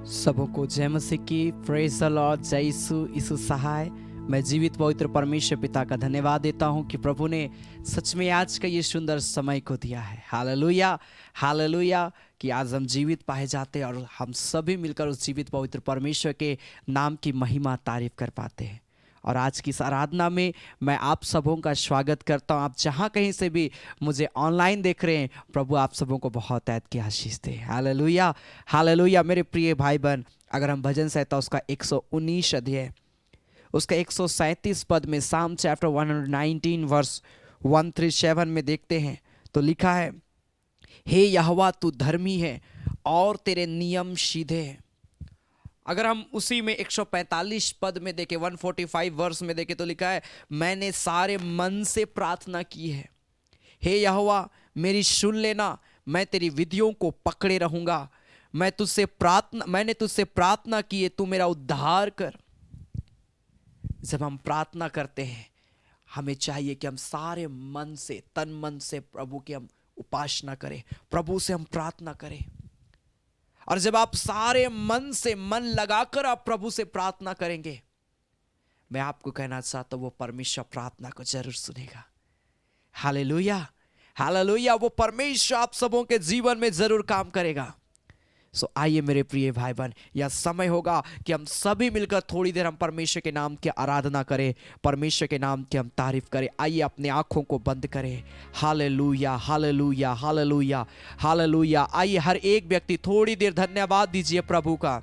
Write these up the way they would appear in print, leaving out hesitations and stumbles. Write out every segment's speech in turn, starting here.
सबों को जय मसीह की। Praise the Lord. जय यीशु सहाय। मैं जीवित पवित्र परमेश्वर पिता का धन्यवाद देता हूं कि प्रभु ने सच में आज का ये सुंदर समय को दिया है। हालेलुया, हालेलुया, कि आज हम जीवित पाए जाते हैं और हम सभी मिलकर उस जीवित पवित्र परमेश्वर के नाम की महिमा तारीफ कर पाते हैं। और आज की इस आराधना में मैं आप सबों का स्वागत करता हूं। आप जहां कहीं से भी मुझे ऑनलाइन देख रहे हैं, प्रभु आप सबों को बहुत ऐद की आशीष दे। Hallelujah, hallelujah. मेरे प्रिय भाई बहन, अगर हम भजन संहिता उसका 119 अध्याय उसका 137 पद में साम चैप्टर 119 वर्स 137 में देखते हैं तो लिखा है, हे यहोवा तू धर्मी है और तेरे नियम सीधे हैं। अगर हम उसी में 145 पद में देखें, 145 वर्स में देखें तो लिखा है, मैंने सारे मन से प्रार्थना की है, हे यहोवा मेरी सुन लेना, मैं तेरी विधियों को पकड़े रहूंगा। मैंने तुझसे प्रार्थना की है, तू मेरा उद्धार कर। जब हम प्रार्थना करते हैं, हमें चाहिए कि हम सारे मन से, तन मन से प्रभु की हम उपासना करें, प्रभु से हम प्रार्थना करें। और जब आप सारे मन से मन लगाकर आप प्रभु से प्रार्थना करेंगे, मैं आपको कहना चाहता हूं वो परमेश्वर प्रार्थना को जरूर सुनेगा। Hallelujah, hallelujah. वो परमेश्वर आप सबों के जीवन में जरूर काम करेगा। सो आइए मेरे प्रिय भाई बहन, यह समय होगा कि हम सभी मिलकर थोड़ी देर हम परमेश्वर के नाम की आराधना करें, परमेश्वर के नाम की हम तारीफ करें। आइए अपने आंखों को बंद करें। Hallelujah, hallelujah, hallelujah, hallelujah. आइए हर एक व्यक्ति थोड़ी देर धन्यवाद दीजिए प्रभु का,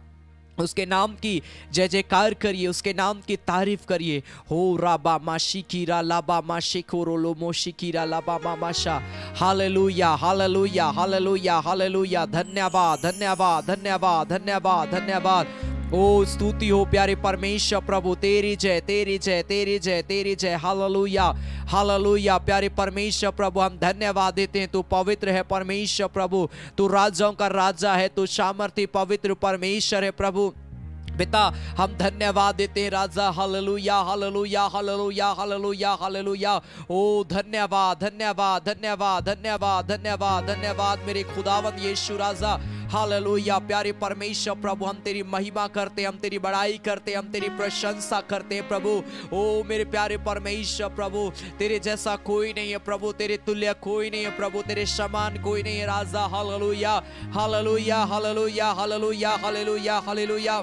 उसके नाम की जय जयकार करिए, उसके नाम की तारीफ करिए। हो राबा मा शिकीरा लाबा मा शिकोरो लो मो शिकीरा लाबा मा माशा। Hallelujah, hallelujah, hallelujah, hallelujah. धन्यवाद, धन्यवाद, धन्यवाद, धन्यवाद, धन्यवाद। ओ स्तुति हो प्यारे परमेश्वर प्रभु, तेरी जय, तेरी जय, तेरी जय, तेरी जय। Hallelujah, hallelujah. प्यारे परमेश्वर प्रभु, हम धन्यवाद देते हैं, तू पवित्र है परमेश्वर प्रभु, तू राजाओं का राजा है, तू सामर्थी पवित्र परमेश्वर है प्रभु पिता। हम धन्यवाद देते हैं राजा। Hallelujah, hallelujah, hallelujah, hallelujah, hallelujah. ओ धन्यवाद, धन्यवाद, धन्यवाद, धन्यवाद, धन्यवाद, धन्यवाद मेरे खुदावंद यीशु राजा। हालेलुया। प्यारे परमेश्वर प्रभु, हम तेरी महिमा करते, हम तेरी बड़ाई करते, हम तेरी प्रशंसा करते हैं प्रभु। ओ मेरे प्यारे परमेश्वर प्रभु, तेरे जैसा कोई नहीं है प्रभु, तेरे तुल्य कोई नहीं है प्रभु, तेरे समान कोई नहीं है राजा। Hallelujah, hallelujah, hallelujah, hallelujah, hallelujah, hallelujah.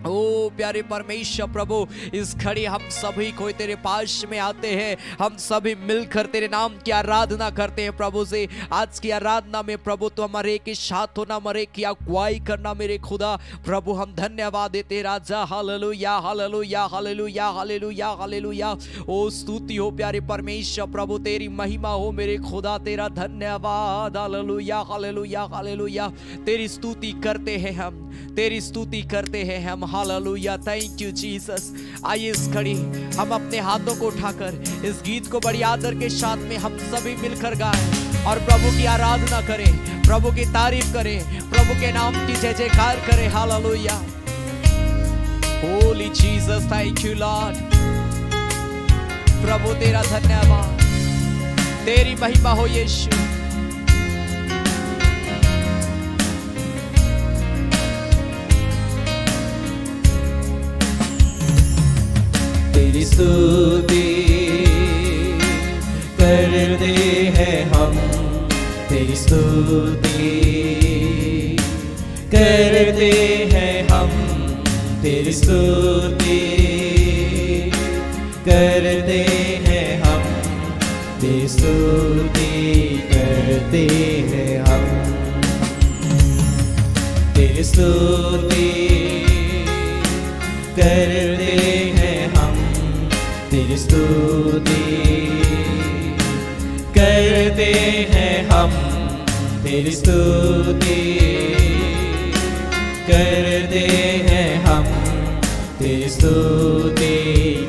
ओ प्यारे परमेश्वर प्रभु, इस घड़ी हम सभी को तेरे पास में आते हैं, हम सभी मिलकर तेरे नाम की आराधना करते हैं प्रभु से। आज की आराधना में प्रभु तो हमारे के साथ होना, हमारे की अगुवाई करना मेरे खुदा प्रभु, हम धन्यवाद देते हैं राजा। Hallelujah, hallelujah, hallelujah, hallelujah, hallelujah. ओ स्तुति हो प्यारे परमेश्वर प्रभु, तेरी महिमा हो मेरे खुदा, तेरा धन्यवाद। Hallelujah, hallelujah, hallelujah. तेरी स्तुति करते हैं हम, तेरी स्तुति करते हैं हम। Hallelujah, thank you Jesus. आइए इस घड़ी हम अपने हाथों को उठाकर इस गीत को बड़ी आदर के साथ में हम सभी मिलकर गाएं और प्रभु की आराधना करें, प्रभु की तारीफ करें, प्रभु के नाम की जय जयकार करें। Hallelujah, holy Jesus, thank you Lord. प्रभु तेरा धन्यवाद, तेरी महिमा हो यीशु। तेरी स्तुति करते हैं हम, तेरी स्तुति करते हैं हम, तेरी स्तुति करते हैं हम, तेरी स्तुति करते हैं हम, तेरी स्तुति करते हैं हम, तेरी स्तुति करते हैं हम, तेरी स्तुति करते हैं हम, तेरी स्तुति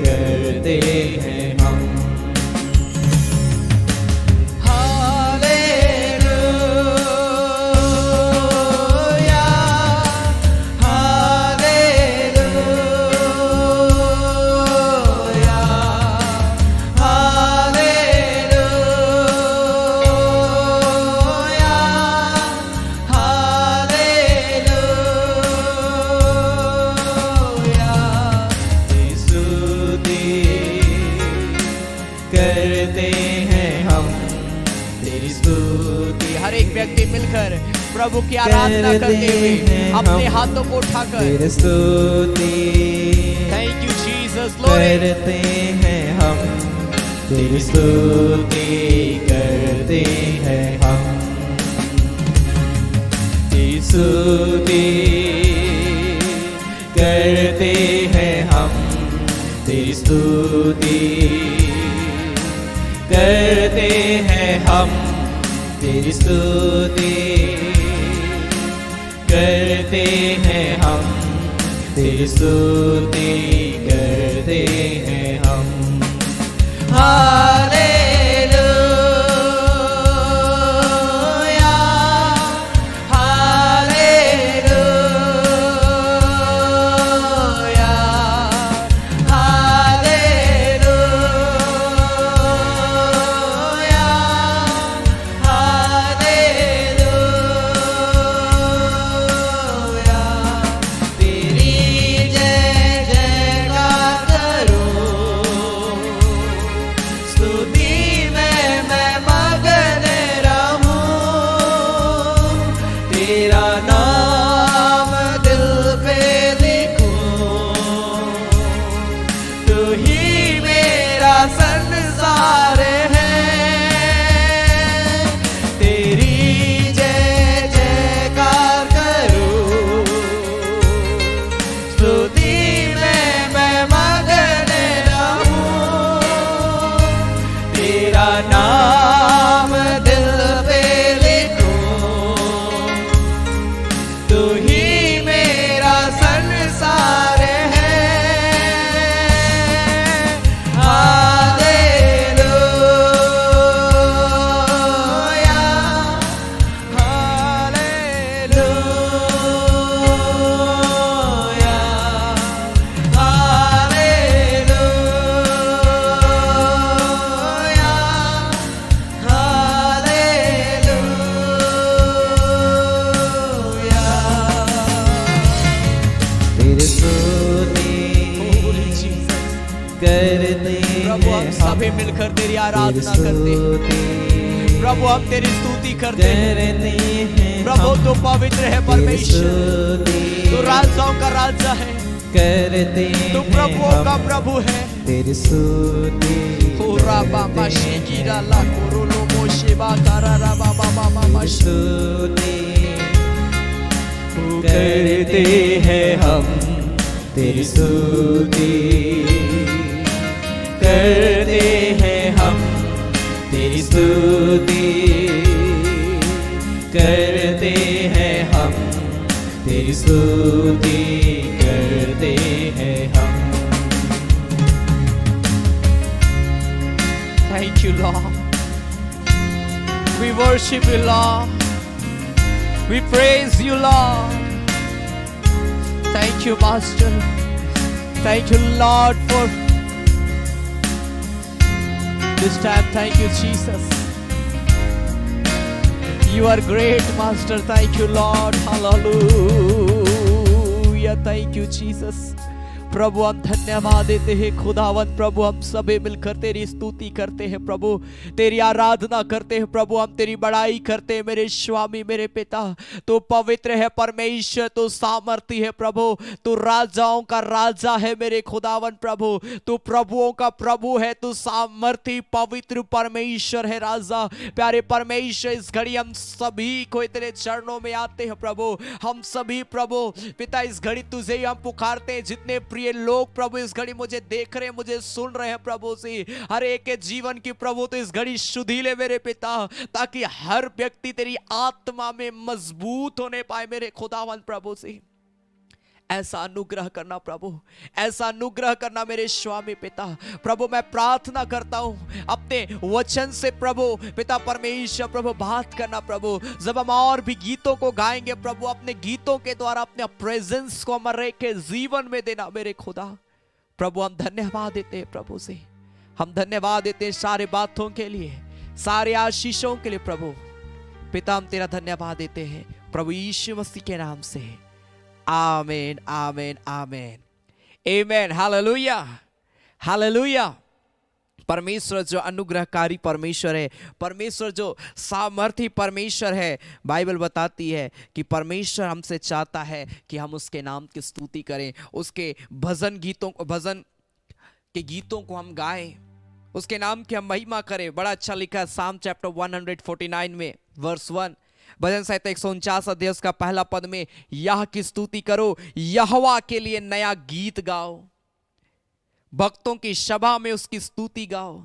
करते हैं हम। प्रभु की आराधना करते हुए अपने हाथों को उठाकर तेरी स्तुति थैंक यू जीसस करते हैं हम, तेरी स्तुति करते हैं हम, तेरी स्तुति करते हैं हम, तेरी स्तुति करते हैं हम, तेरी स्तुति करते हैं हम, तेरी स्तुति करते हैं हम। हालेलुया हालेलुया हालेलुया हालेलुया तेरी जय जयकार करूं, स्तुति में मैं मगन रहूं, तेरा नाम दिल पे लिखूं, तू ही मेरा संसार है, तेरी जय जयकार करूं, स्तुति में मैं मगन रहूं, तेरा नाम दिल पे लिखूं, तू ही मेरा संसार है। हालेलुया हालेलुया हालेलुया हालेलुया तेरी स्तुति करते प्रभु हम सभी मिलकर तेरी आराधना करते हैं प्रभु, हम तेरी स्तुति करते हैं प्रभु, तू पवित्र है परमेश्वर, तू राजाओं का राजा है, करते तू प्रभुओं का प्रभु है। तेरी स्तुति स्तुति करते हैं हम, तेरी स्तुति करते हैं हम, तेरी स्तुति करते हैं हम, तेरी स्तुति करते हैं हम। Thank you, Lord. We worship you, Lord. We praise you, Lord. Thank you, Master. Thank you, Lord, for this time. Thank you, Jesus. You are great, Master. Thank you, Lord. Hallelujah. Thank you, Jesus. प्रभु हम धन्यवाद देते हैं खुदावन, प्रभु हम सभी मिलकर तेरी स्तुति करते हैं प्रभु, तेरी आराधना करते हैं प्रभु, हम तेरी बड़ाई करते हैं मेरे स्वामी मेरे पिता। तू पवित्र है परमेश्वर, तू सामर्थी है प्रभु, तू राजाओं का राजा है मेरे खुदावन प्रभु, तू प्रभुओं का प्रभु है, तू सामर्थी पवित्र परमेश्वर है राजा। प्यारे परमेश्वर, इस घड़ी हम सभी को तेरे चरणों में आते हैं प्रभु, हम सभी प्रभु पिता इस घड़ी तुझे ही हम पुकारते हैं। जितने प्रिय लोग प्रभु इस घड़ी मुझे देख रहे हैं, मुझे सुन रहे हैं प्रभु से, हर एक के जीवन की प्रभु तो इस घड़ी शुद्धि ले मेरे पिता, ताकि हर व्यक्ति तेरी आत्मा में मजबूत होने पाए मेरे खुदावन प्रभु से। ऐसा अनुग्रह करना प्रभु, ऐसा अनुग्रह करना मेरे स्वामी पिता। प्रभु मैं प्रार्थना करता हूं अपने वचन से प्रभु पिता परमेश्वर प्रभु बात करना प्रभु। जब हम और भी गीतों को गाएंगे प्रभु, अपने गीतों के द्वारा अपने प्रेजेंस को हमारे के जीवन में देना मेरे खुदा। प्रभु हम धन्यवाद देते हैं प्रभु से, हम धन्यवाद देते हैं सारे बातों के लिए, सारे आशीषों के लिए प्रभु पिता। हम तेरा धन्यवाद देते हैं प्रभु यीशु मसीह के नाम से। आमीन आमीन आमीन आमेन। Hallelujah hallelujah. परमेश्वर जो अनुग्रहकारी परमेश्वर है, परमेश्वर जो सामर्थी परमेश्वर है। बाइबल बताती है कि परमेश्वर हमसे चाहता है कि हम उसके नाम की स्तुति करें, उसके भजन के गीतों को हम गाएं, उसके नाम की हम महिमा करें। बड़ा अच्छा लिखा है साम चैप्टर 149 में वर्स 1, भजन संहिता 149 अध्याय का पहला पद में, यह की स्तुति करो, यहोवा के लिए नया गीत गाओ, भक्तों की सभा में उसकी स्तुति गाओ।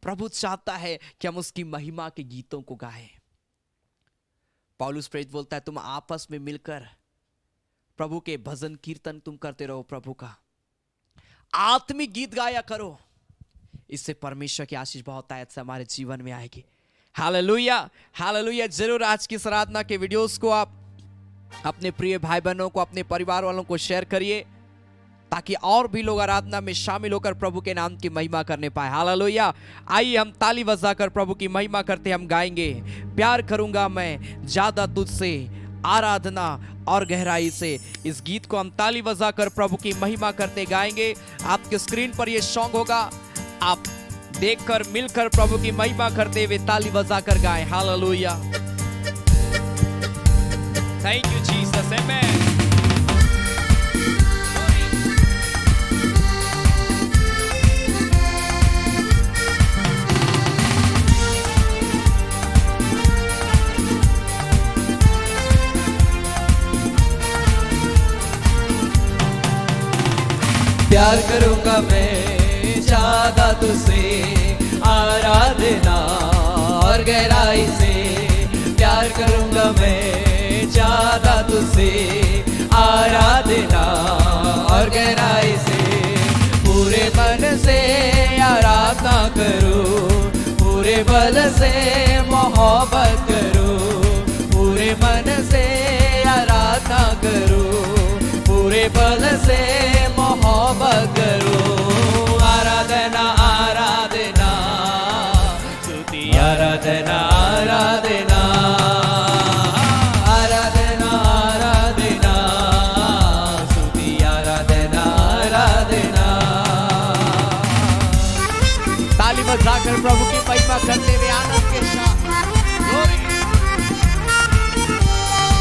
प्रभु चाहता है कि हम उसकी महिमा के गीतों को गाएं। पौलुस प्रेरित बोलता है, तुम आपस में मिलकर प्रभु के भजन कीर्तन तुम करते रहो, प्रभु का आत्मिक गीत गाया करो। इससे परमेश्वर की आशीष बहुत आयत से हमारे जीवन में आएगी। Hallelujah, hallelujah. जरूर आज की आराधना के वीडियोस को आप अपने प्रिय भाई बहनों को, अपने परिवार वालों को शेयर करिए, ताकि और भी लोग आराधना में शामिल होकर प्रभु के नाम की महिमा करने पाए। हालेलुया। आइए हम ताली बजाकर प्रभु की महिमा करते हम गाएंगे, प्यार करूंगा मैं ज्यादा तुझसे, आराधना और गहराई से। इस गीत को हम ताली बजाकर प्रभु की महिमा करते गाएंगे। आपके स्क्रीन पर यह सॉन्ग होगा, आप देखकर मिलकर प्रभु की महिमा करते हुए ताली बजाकर गाएं। हालेलुया। थैंक यू जीसस, आमेन। प्यार करूंगा मैं ज्यादा तुझसे, आराधना और गहराई से। प्यार करूंगा मैं ज्यादा तुझसे, आराधना और गहराई से। पूरे मन से आराधना करूं, पूरे बल से मोहब्बत करूं, पूरे मन से आराधना करूं, पूरे बल से मोहब्बत करूं। आराधना आराधना स्तुति, आराधना आराधना, आराधना आराधना स्तुति, आराधना आराधना। ताली बजाकर प्रभु की महिमा करते हुए आनंद के साथ। Glory.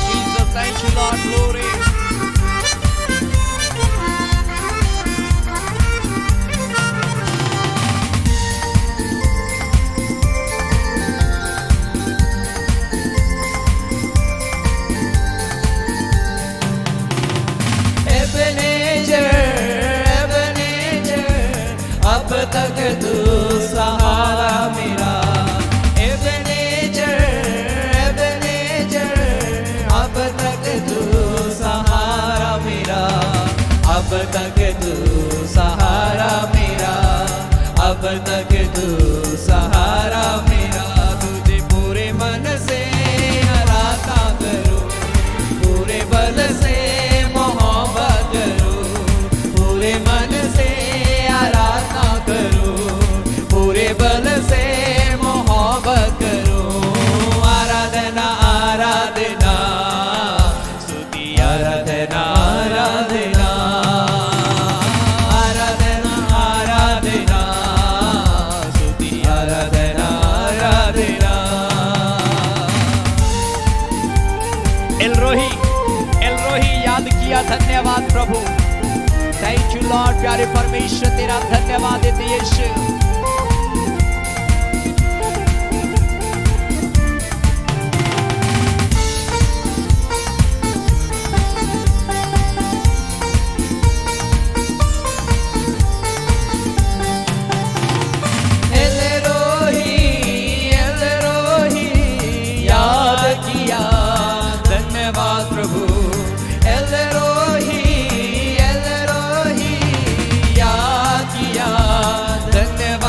Jesus, thank you Lord, glory. अब तक तू सहारा मेरा, एबेनेजर एबेनेजर, अब तक तू सहारा मेरा, अब तक तू सहारा मेरा, अब तक तू सहारा मेरा। तुझे पूरे मन से आराधना करूं, पूरे बल से मोहब्बत करूं, पूरे मन से आराधना करूं, पूरे बल से मोहब्बत करूं। आराधना आराधना स्तुति, आराधना आराधना, आराधना आराधना स्तुति, आराधना आराधना। एलरोही याद किया, धन्यवाद प्रभु। थैंक यू लॉर्ड, प्यारे परमेश्वर तेरा धन्यवाद देते यीशु। याद किया, धन्यवाद प्रभु। एलरोही याद किया, धन्यवाद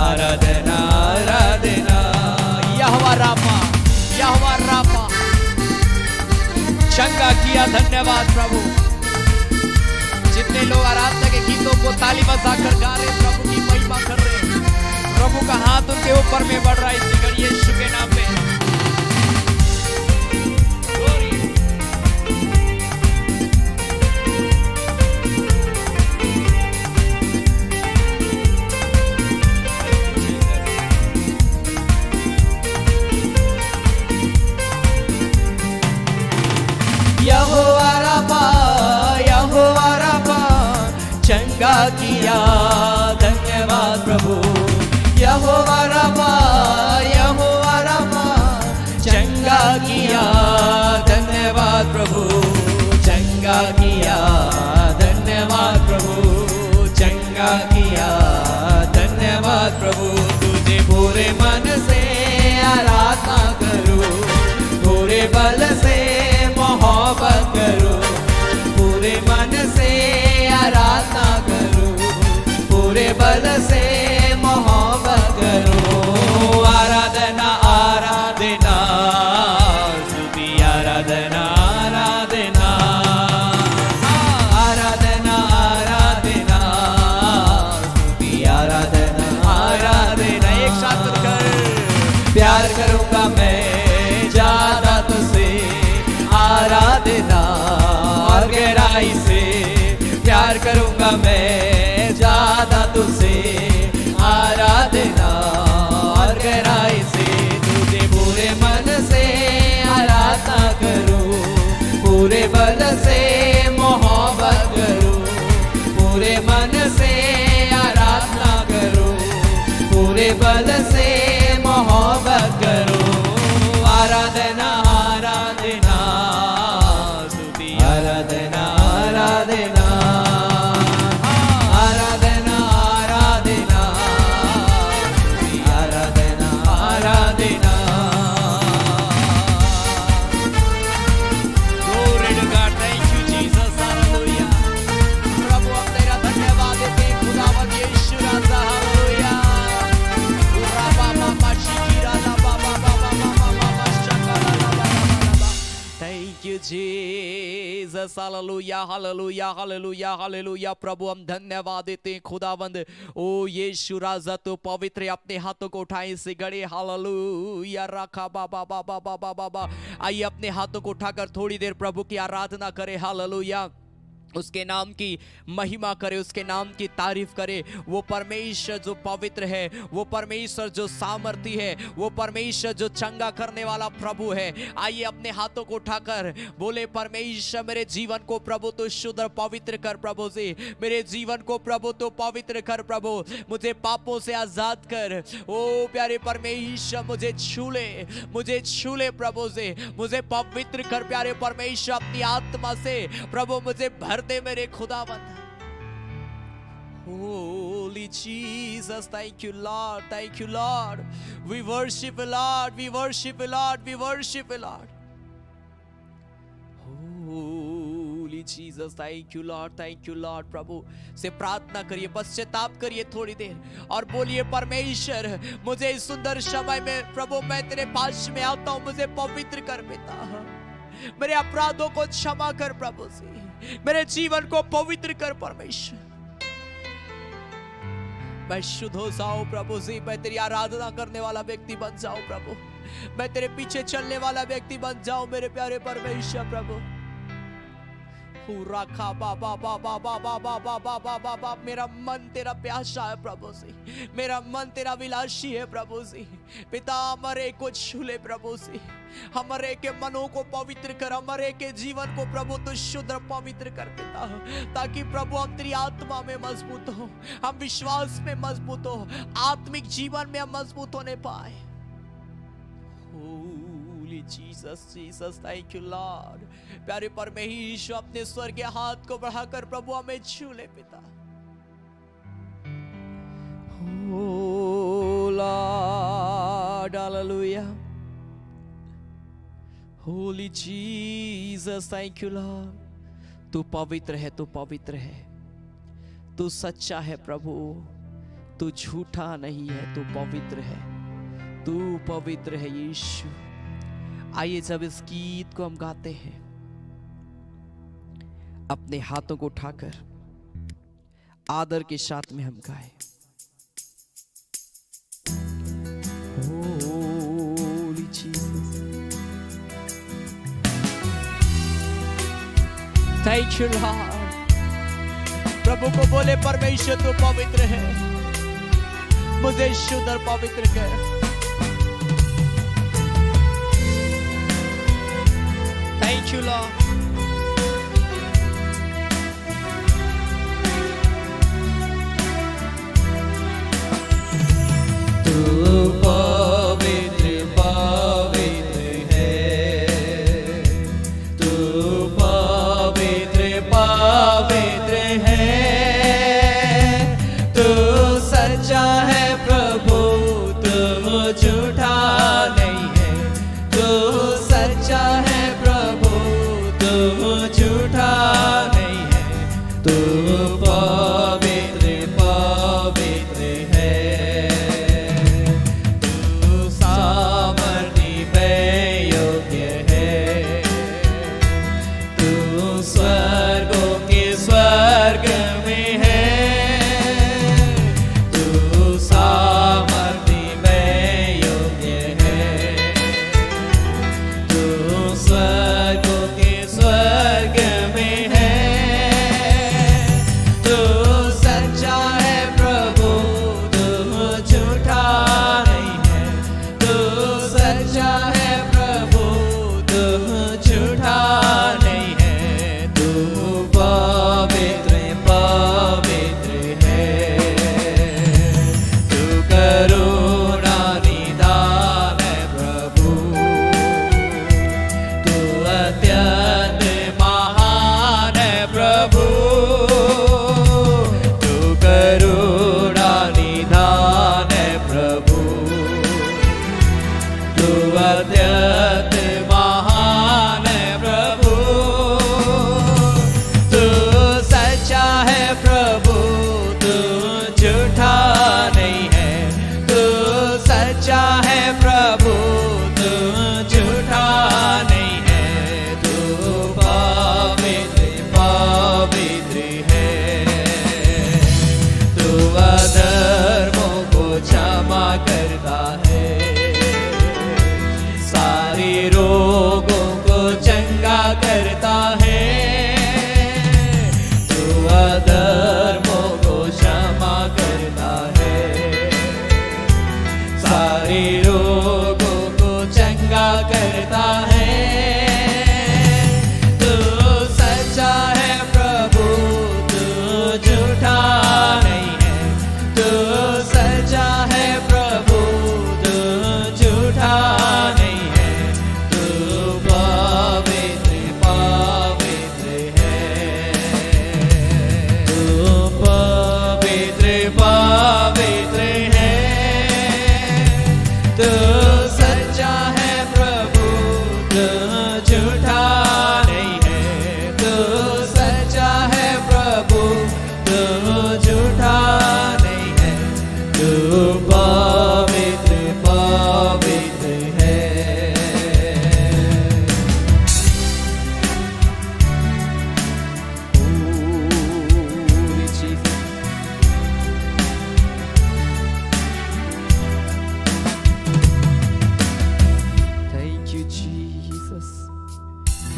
आराधना आराधना यहोवा रामा यहोवा रामा चंगा किया धन्यवाद प्रभु। जितने लोग आराधना के गीतों को ताली बजाकर गा रहे प्रभु की महिमा कर रहे प्रभु का हाथ उनके ऊपर में बढ़ रहा है इस घड़ी यीशु के नाम में। यहोवा रामा चंगा किया धन्यवाद प्रभु। यहोवा रामा चंगा किया धन्यवाद प्रभु। चंगा किया धन्यवाद प्रभु। चंगा किया धन्यवाद प्रभु। तुझे पूरे मन से आराधना करूं, पूरे बल से मोहब्बत करूं, पूरे मन से आराधना करूं, पूरे बल से मोहब्बत करूं। आराधना आराधना स्तुति आराधना आराधना आराधना आराधना स्तुति आराधना आराधना। एक साथ कर प्यार करूंगा मैं ज्यादा तुझसे, आराधना और गहराई से प्यार करूंगा मैं ज्यादा तुझसे, आराधना और गहराई से। तुझे पूरे मन से आराधना करूं, पूरे बल से मोहब्बत करूं, पूरे मन से आराधना करूं, पूरे बल से मोहब्बत करूं। आराधना आराधना स्तुति आराधना आराधना आराधना आराधना स्तुति आराधना आराधना। Glory to God, thank you Jesus, hallelujah। प्रभु हम तेरा धन्यवाद देते हैं खुदावंद यीशु राजा, hallelujah। Thank you Jesus, hallelujah hallelujah hallelujah hallelujah। प्रभु हम धन्यवाद देते हैं खुदावंद। ओ यीशु राजा तो पवित्र है, अपने हाथों को उठाएं इस घड़ी, हालेलुया रखा बाबा बाबा बाबा बाबा। आइए अपने हाथों को उठाकर थोड़ी देर प्रभु की आराधना करें, हालेलुया। उसके नाम की महिमा करे, उसके नाम की तारीफ करे। वो परमेश्वर जो पवित्र है, वो परमेश्वर जो सामर्थी है, वो परमेश्वर जो चंगा करने वाला प्रभु है। आइए अपने हाथों को उठाकर बोले, परमेश्वर मेरे जीवन को प्रभु तो शुद्ध और पवित्र कर प्रभु जी, मेरे जीवन को प्रभु तो पवित्र कर प्रभु, मुझे पापों से आजाद कर। ओ प्यारे परमेश्वर मुझे छू ले, मुझे छू ले प्रभु जी, मुझे पवित्र कर प्यारे परमेश्वर अपनी आत्मा से प्रभु, मुझे भर दे मेरे खुदावंद। Holy Jesus, thank you Lord, thank you Lord, we worship you Lord, we worship you Lord, we worship you Lord। Holy Jesus, thank you Lord, thank you Lord। प्रभु से प्रार्थना करिए, पश्चाताप करिए थोड़ी देर और बोलिए, परमेश्वर मुझे इस सुंदर समय में प्रभु मैं तेरे पास में आता हूं, मुझे पवित्र कर पिता, मेरे अपराधों को क्षमा कर प्रभु से, मेरे जीवन को पवित्र कर परमेश्वर। मैं शुद्ध हो जाऊं प्रभु जी, मैं तेरी आराधना करने वाला व्यक्ति बन जाऊं प्रभु, मैं तेरे पीछे चलने वाला व्यक्ति बन जाऊं मेरे प्यारे परमेश्वर प्रभु। रखा बाबा बाबा बाबा बाबा बाबा बाबा, मेरा मन तेरा प्यासा है प्रभु जी, मेरा मन तेरा विलासी है प्रभु जी। पिता हमारे को छू ले प्रभु जी, हमारे के मनों को पवित्र कर, हमारे के जीवन को प्रभु तो शुद्ध और पवित्र कर पिता, ताकि प्रभु हम तेरी आत्मा में मजबूत हो, हम विश्वास में मजबूत हो, आत्मिक जीवन में हम मजबूत होने पाए। Jesus, Jesus, thank you Lord। प्यारे परमेश्वर अपने स्वर के हाथ को बढ़ाकर प्रभु हमें छू ले पिता। Oh Lord, hallelujah। Holy Jesus, thank you Lord। तू पवित्र है, तू पवित्र है, तू सच्चा है प्रभु, तू झूठा नहीं है, तू पवित्र है, तू पवित्र है यीशु। आइए जब इस गीत को हम गाते हैं, अपने हाथों को उठाकर आदर के साथ में हम गाएं। Holy Jesus. Thank you Lord। प्रभु को बोले परमेश्वर तू पवित्र है, मुझे शुद्ध और पवित्र कर। Thank you Lord।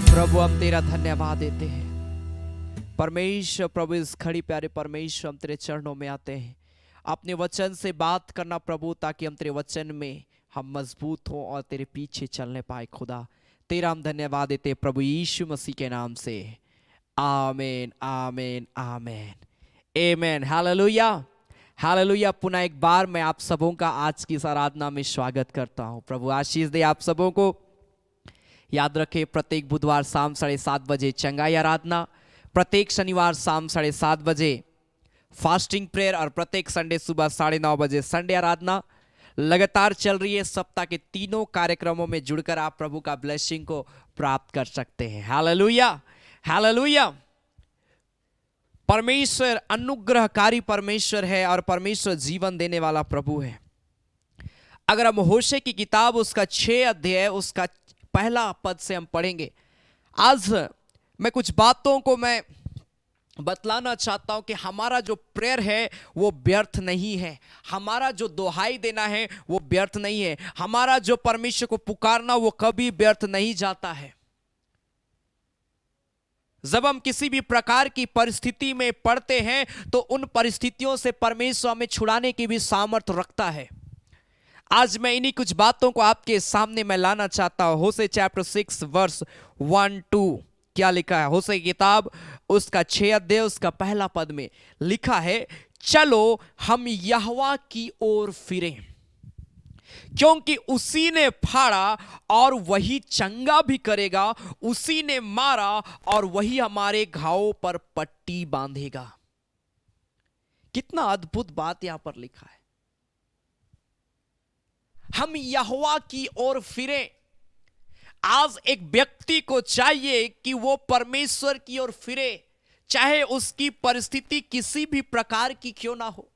प्रभु हम तेरा धन्यवाद देते हैं। परमेश्वर प्रभु इस खड़ी प्यारे परमेश्वर हम तेरे चरणों में आते हैं, अपने वचन से बात करना प्रभु, ताकि हम तेरे वचन में हम मजबूत हों और तेरे पीछे चलने पाए। खुदा तेरा हम धन्यवाद देते हैं प्रभु यीशु मसीह के नाम से, आमीन आमीन आमीन आमीन। Hallelujah hallelujah. पुनः एक बार मैं आप सबों का आज की इस आराधना में स्वागत करता हूं। प्रभु आशीष दे आप सबों को। याद रखें, प्रत्येक बुधवार शाम 7:30 बजे चंगाई आराधना, प्रत्येक शनिवार शाम 7:30 बजे फास्टिंग प्रेयर और प्रत्येक संडे सुबह 9:30 बजे संडे आराधना लगातार चल रही है। सप्ताह के तीनों कार्यक्रमों में जुड़कर आप प्रभु का ब्लेसिंग को प्राप्त कर सकते हैं। Hallelujah hallelujah. परमेश्वर अनुग्रहकारी परमेश्वर है और परमेश्वर जीवन देने वाला प्रभु है। अगर हम होशे की किताब उसका 6 अध्याय उसका पहला पद से हम पढ़ेंगे। आज मैं कुछ बातों को मैं बतलाना चाहता हूं कि हमारा जो प्रेयर है वो व्यर्थ नहीं है, हमारा जो दुहाई देना है वो व्यर्थ नहीं है, हमारा जो परमेश्वर को पुकारना वो कभी व्यर्थ नहीं जाता है। जब हम किसी भी प्रकार की परिस्थिति में पड़ते हैं तो उन परिस्थितियों से परमेश्वर हमें छुड़ाने की भी सामर्थ्य रखता है। आज मैं इन्हीं कुछ बातों को आपके सामने मैं लाना चाहता हूं। होशे चैप्टर 6 वर्स 1-2 क्या लिखा है? होशे की किताब उसका 6 अध्याय उसका पहला पद में लिखा है, चलो हम यहोवा की ओर फिरें, क्योंकि उसी ने फाड़ा और वही चंगा भी करेगा, उसी ने मारा और वही हमारे घावों पर पट्टी बांधेगा। कितना अद्भुत बात यहां पर लिखा है। हम यहोवा की ओर फिरें। आज एक व्यक्ति को चाहिए कि वो परमेश्वर की ओर फिरे, चाहे उसकी परिस्थिति किसी भी प्रकार की क्यों ना हो,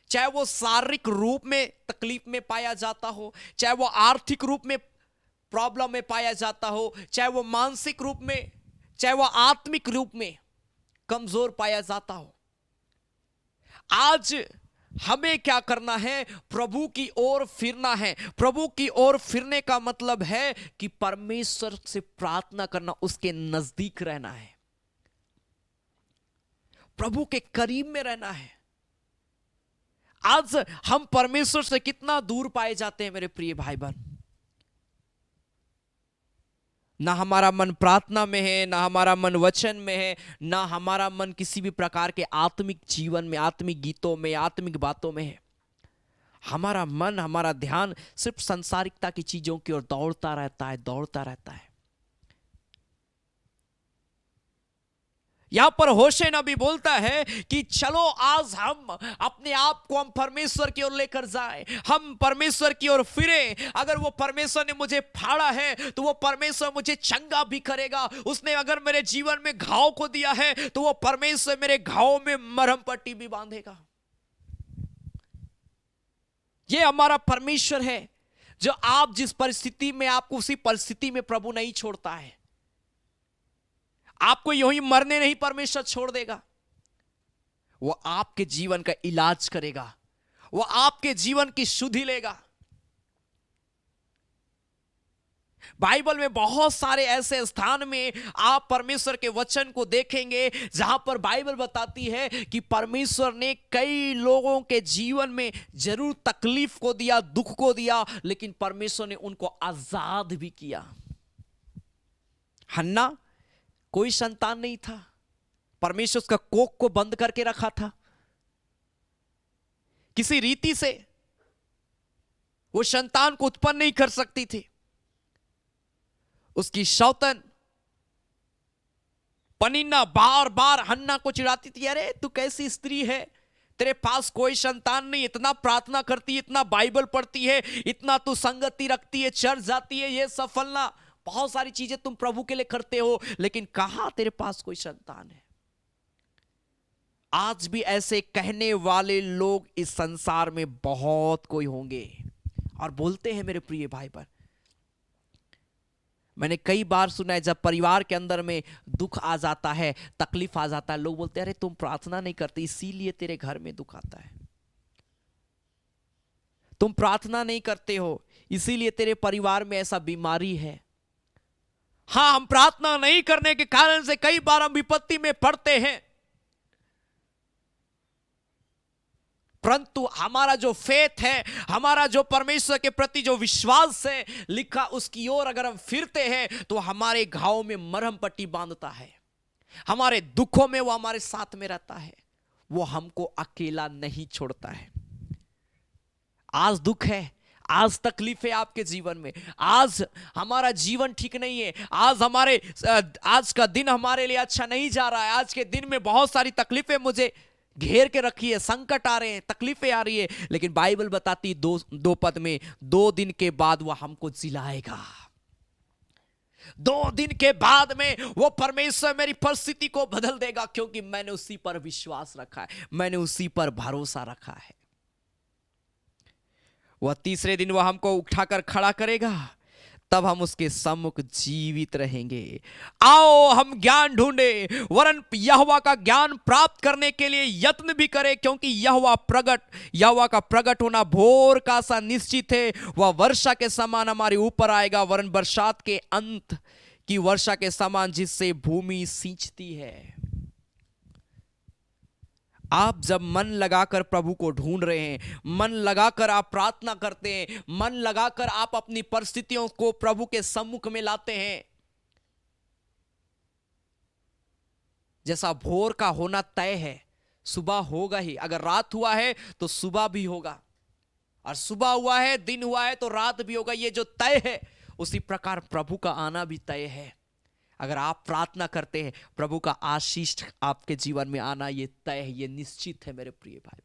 चाहे वो शारीरिक रूप में तकलीफ में पाया जाता हो, चाहे वो आर्थिक रूप में प्रॉब्लम में पाया जाता हो, चाहे वो मानसिक रूप में, चाहे वो आत्मिक रूप में कमजोर पाया जाता हो। आज हमें क्या करना है? प्रभु की ओर फिरना है। प्रभु की ओर फिरने का मतलब है कि परमेश्वर से प्रार्थना करना, उसके नजदीक रहना है, प्रभु के करीब में रहना है। आज हम परमेश्वर से कितना दूर पाए जाते हैं मेरे प्रिय भाई बहन। ना हमारा मन प्रार्थना में है, ना हमारा मन वचन में है, ना हमारा मन किसी भी प्रकार के आत्मिक जीवन में, आत्मिक गीतों में, आत्मिक बातों में है। हमारा मन, हमारा ध्यान सिर्फ संसारिकता की चीजों की ओर दौड़ता रहता है, दौड़ता रहता है। यहां पर होशे नबी बोलता है कि चलो आज हम अपने आप को हम परमेश्वर की ओर लेकर जाएं, हम परमेश्वर की ओर फिरें। अगर वो परमेश्वर ने मुझे फाड़ा है तो वो परमेश्वर मुझे चंगा भी करेगा। उसने अगर मेरे जीवन में घाव को दिया है तो वो परमेश्वर मेरे घावों में मरहम पट्टी भी बांधेगा। ये हमारा परमेश्वर है जो आप जिस परिस्थिति में, आपको उसी परिस्थिति में प्रभु नहीं छोड़ता है। आपको यूं ही मरने नहीं परमेश्वर छोड़ देगा, वो आपके जीवन का इलाज करेगा, वो आपके जीवन की शुद्धि लेगा। बाइबल में बहुत सारे ऐसे स्थान में आप परमेश्वर के वचन को देखेंगे जहां पर बाइबल बताती है कि परमेश्वर ने कई लोगों के जीवन में जरूर तकलीफ को दिया, दुख को दिया, लेकिन परमेश्वर ने उनको आजाद भी किया। हन्ना कोई संतान नहीं था, परमेश्वर उसका कोख को बंद करके रखा था। किसी रीति से वो संतान को उत्पन्न नहीं कर सकती थी। उसकी सौतन पनीना बार बार हन्ना को चिढ़ाती थी, अरे तू कैसी स्त्री है, तेरे पास कोई संतान नहीं, इतना प्रार्थना करती है, इतना बाइबल पढ़ती है, इतना तू संगति रखती है, चर्च जाती है, ये सफलना बहुत सारी चीजें तुम प्रभु के लिए करते हो, लेकिन कहां तेरे पास कोई संतान है। आज भी ऐसे कहने वाले लोग इस संसार में बहुत कोई होंगे और बोलते हैं मेरे प्रिय भाई बहन। मैंने कई बार सुना है जब परिवार के अंदर में दुख आ जाता है, तकलीफ आ जाता है, लोग बोलते हैं अरे तुम प्रार्थना नहीं करते इसीलिए तेरे घर में दुख आता है, तुम प्रार्थना नहीं करते हो इसीलिए तेरे परिवार में ऐसा बीमारी है। हां, हम प्रार्थना नहीं करने के कारण से कई बार हम विपत्ति में पड़ते हैं, परंतु हमारा जो फेथ है, हमारा जो परमेश्वर के प्रति जो विश्वास है लिखा, उसकी ओर अगर हम फिरते हैं तो हमारे घावों में मरहम पट्टी बांधता है, हमारे दुखों में वो हमारे साथ में रहता है, वो हमको अकेला नहीं छोड़ता है। आज दुख है, आज तकलीफ है आपके जीवन में, आज हमारा जीवन ठीक नहीं है, आज का दिन हमारे लिए अच्छा नहीं जा रहा है, आज के दिन में बहुत सारी तकलीफें मुझे घेर के रखी है, संकट आ रहे हैं, तकलीफें आ रही है, लेकिन बाइबल बताती दो पद में 2 दिन के बाद वह हमको जिलाएगा। 2 दिन के बाद में वो परमेश्वर मेरी परिस्थिति को बदल देगा, क्योंकि मैंने उसी पर विश्वास रखा है, मैंने उसी पर भरोसा रखा है। वह तीसरे दिन वह हमको उठाकर खड़ा करेगा, तब हम उसके सम्मुख जीवित रहेंगे। आओ हम ज्ञान ढूंढे, वरन यहोवा का ज्ञान प्राप्त करने के लिए यत्न भी करें, क्योंकि यहोवा का प्रकट होना भोर का सा निश्चित है। वह वर्षा के समान हमारे ऊपर आएगा, वरन बरसात के अंत की वर्षा के समान, जिससे भूमि सींचती है। आप जब मन लगाकर प्रभु को ढूंढ रहे हैं, मन लगाकर आप प्रार्थना करते हैं, मन लगाकर आप अपनी परिस्थितियों को प्रभु के सम्मुख में लाते हैं, जैसा भोर का होना तय है, सुबह होगा ही। अगर रात हुआ है तो सुबह भी होगा, और सुबह हुआ है, दिन हुआ है तो रात भी होगा। ये जो तय है, उसी प्रकार प्रभु का आना भी तय है। अगर आप प्रार्थना करते हैं, प्रभु का आशीष आपके जीवन में आना ये तय है, ये निश्चित है। मेरे प्रिय भाई,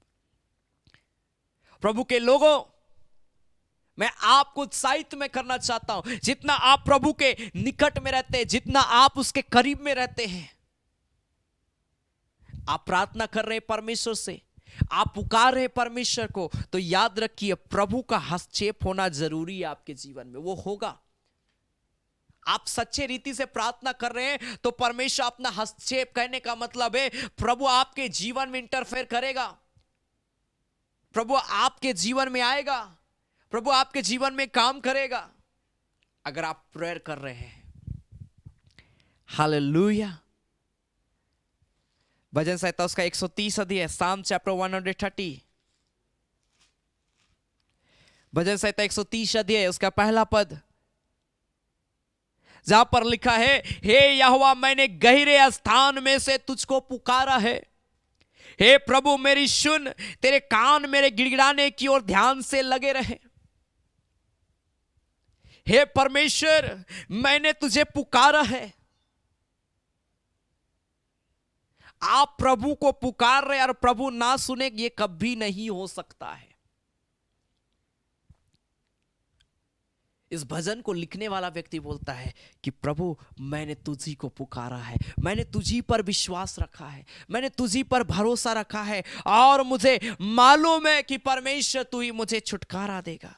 प्रभु के लोगों, मैं आपको उत्साहित में करना चाहता हूं, जितना आप प्रभु के निकट में रहते हैं, जितना आप उसके करीब में रहते हैं, आप प्रार्थना कर रहे हैं परमेश्वर से, आप पुकार रहे हैं परमेश्वर को, तो याद रखिए प्रभु का हस्तक्षेप होना जरूरी है आपके जीवन में। वो होगा। आप सच्चे रीति से प्रार्थना कर रहे हैं तो परमेश्वर अपना हस्तक्षेप, कहने का मतलब है प्रभु आपके जीवन में इंटरफेयर करेगा, प्रभु आपके जीवन में आएगा, प्रभु आपके जीवन में काम करेगा, अगर आप प्रेयर कर रहे हैं। हालेलुया। भजन संहिता उसका 130 अध्याय, साम चैप्टर 130, भजन संहिता 130 अध्याय उसका पहला पद, जहां पर लिखा है, हे यहोवा मैंने गहरे स्थान में से तुझको पुकारा है। हे प्रभु मेरी सुन, तेरे कान मेरे गिड़गिड़ाने की ओर ध्यान से लगे रहे। हे परमेश्वर, मैंने तुझे पुकारा है। आप प्रभु को पुकार रहे और प्रभु ना सुने, ये कभी नहीं हो सकता है। इस भजन को लिखने वाला व्यक्ति बोलता है कि प्रभु मैंने तुझी को पुकारा है, मैंने तुझी पर विश्वास रखा है, मैंने तुझी पर भरोसा रखा है, और मुझे मालूम है कि परमेश्वर तू ही मुझे छुटकारा देगा।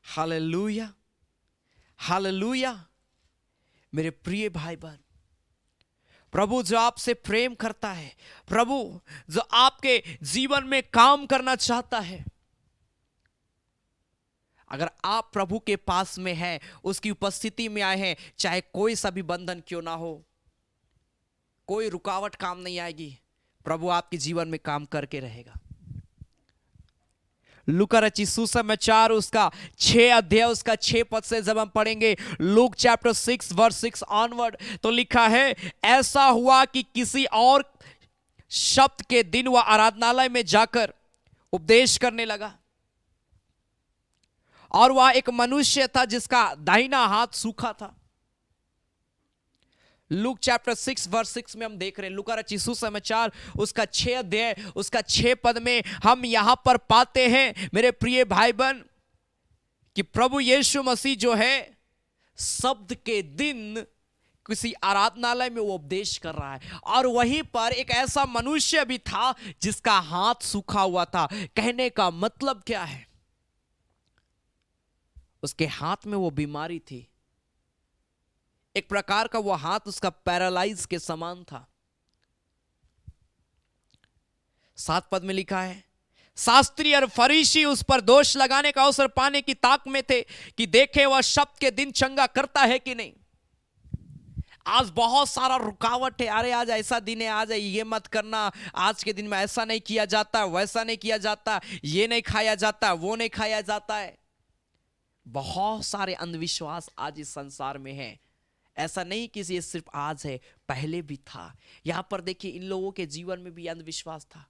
Hallelujah, hallelujah. मेरे प्रिय भाई बहन, प्रभु जो आपसे प्रेम करता है, प्रभु जो आपके जीवन में काम करना चाहता है, अगर आप प्रभु के पास में हैं, उसकी उपस्थिति में आए हैं, चाहे कोई सा भी बंधन क्यों ना हो, कोई रुकावट काम नहीं आएगी, प्रभु आपके जीवन में काम करके रहेगा। लूका रचित सुसमाचार उसका 6 अध्याय उसका 6 पद से जब हम पढ़ेंगे, लूक चैप्टर 6 वर्स 6 ऑनवर्ड, तो लिखा है, ऐसा हुआ कि किसी और शब्द के दिन वह आराधनालय में जाकर उपदेश करने लगा, और वह एक मनुष्य था जिसका दाहिना हाथ सूखा था। लूक चैप्टर 6 वर्स 6 में हम देख रहे हैं, लूका रचित सुसमाचार उसका 6 अध्याय उसका 6 पद में हम यहां पर पाते हैं मेरे प्रिय भाई बहन, कि प्रभु यीशु मसीह जो है शब्द के दिन किसी आराधनालय में वो उपदेश कर रहा है, और वहीं पर एक ऐसा मनुष्य भी था जिसका हाथ सूखा हुआ था। कहने का मतलब क्या है? उसके हाथ में वो बीमारी थी, एक प्रकार का वो हाथ उसका पैरालाइज के समान था। 7 पद में लिखा है, शास्त्री और फरीसी उस पर दोष लगाने का अवसर पाने की ताक में थे कि देखे वह शब्द के दिन चंगा करता है कि नहीं। आज बहुत सारा रुकावट है, अरे आज ऐसा दिन है, आज ये मत करना, आज के दिन में ऐसा नहीं किया जाता, वैसा नहीं किया जाता, ये नहीं खाया जाता, वो नहीं खाया जाता है। बहुत सारे अंधविश्वास आज इस संसार में है। ऐसा नहीं कि ये सिर्फ आज है, पहले भी था। यहां पर देखिए, इन लोगों के जीवन में भी अंधविश्वास था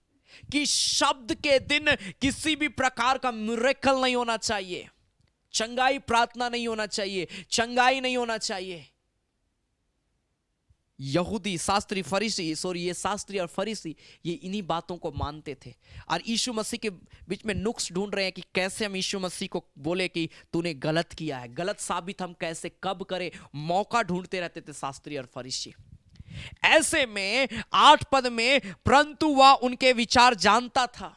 कि शब्द के दिन किसी भी प्रकार का मिरेकल नहीं होना चाहिए, चंगाई प्रार्थना नहीं होना चाहिए, चंगाई नहीं होना चाहिए। यहूदी शास्त्री फरीसी, सॉरी ये शास्त्री और फरीसी, ये इन्हीं बातों को मानते थे और यीशु मसीह के बीच में नुक्स ढूंढ रहे हैं कि कैसे हम यीशु मसीह को बोले कि तूने गलत किया है, गलत साबित हम कैसे कब करें, मौका ढूंढते रहते थे शास्त्री और फरीसी। ऐसे में 8 पद में, परंतु वह उनके विचार जानता था।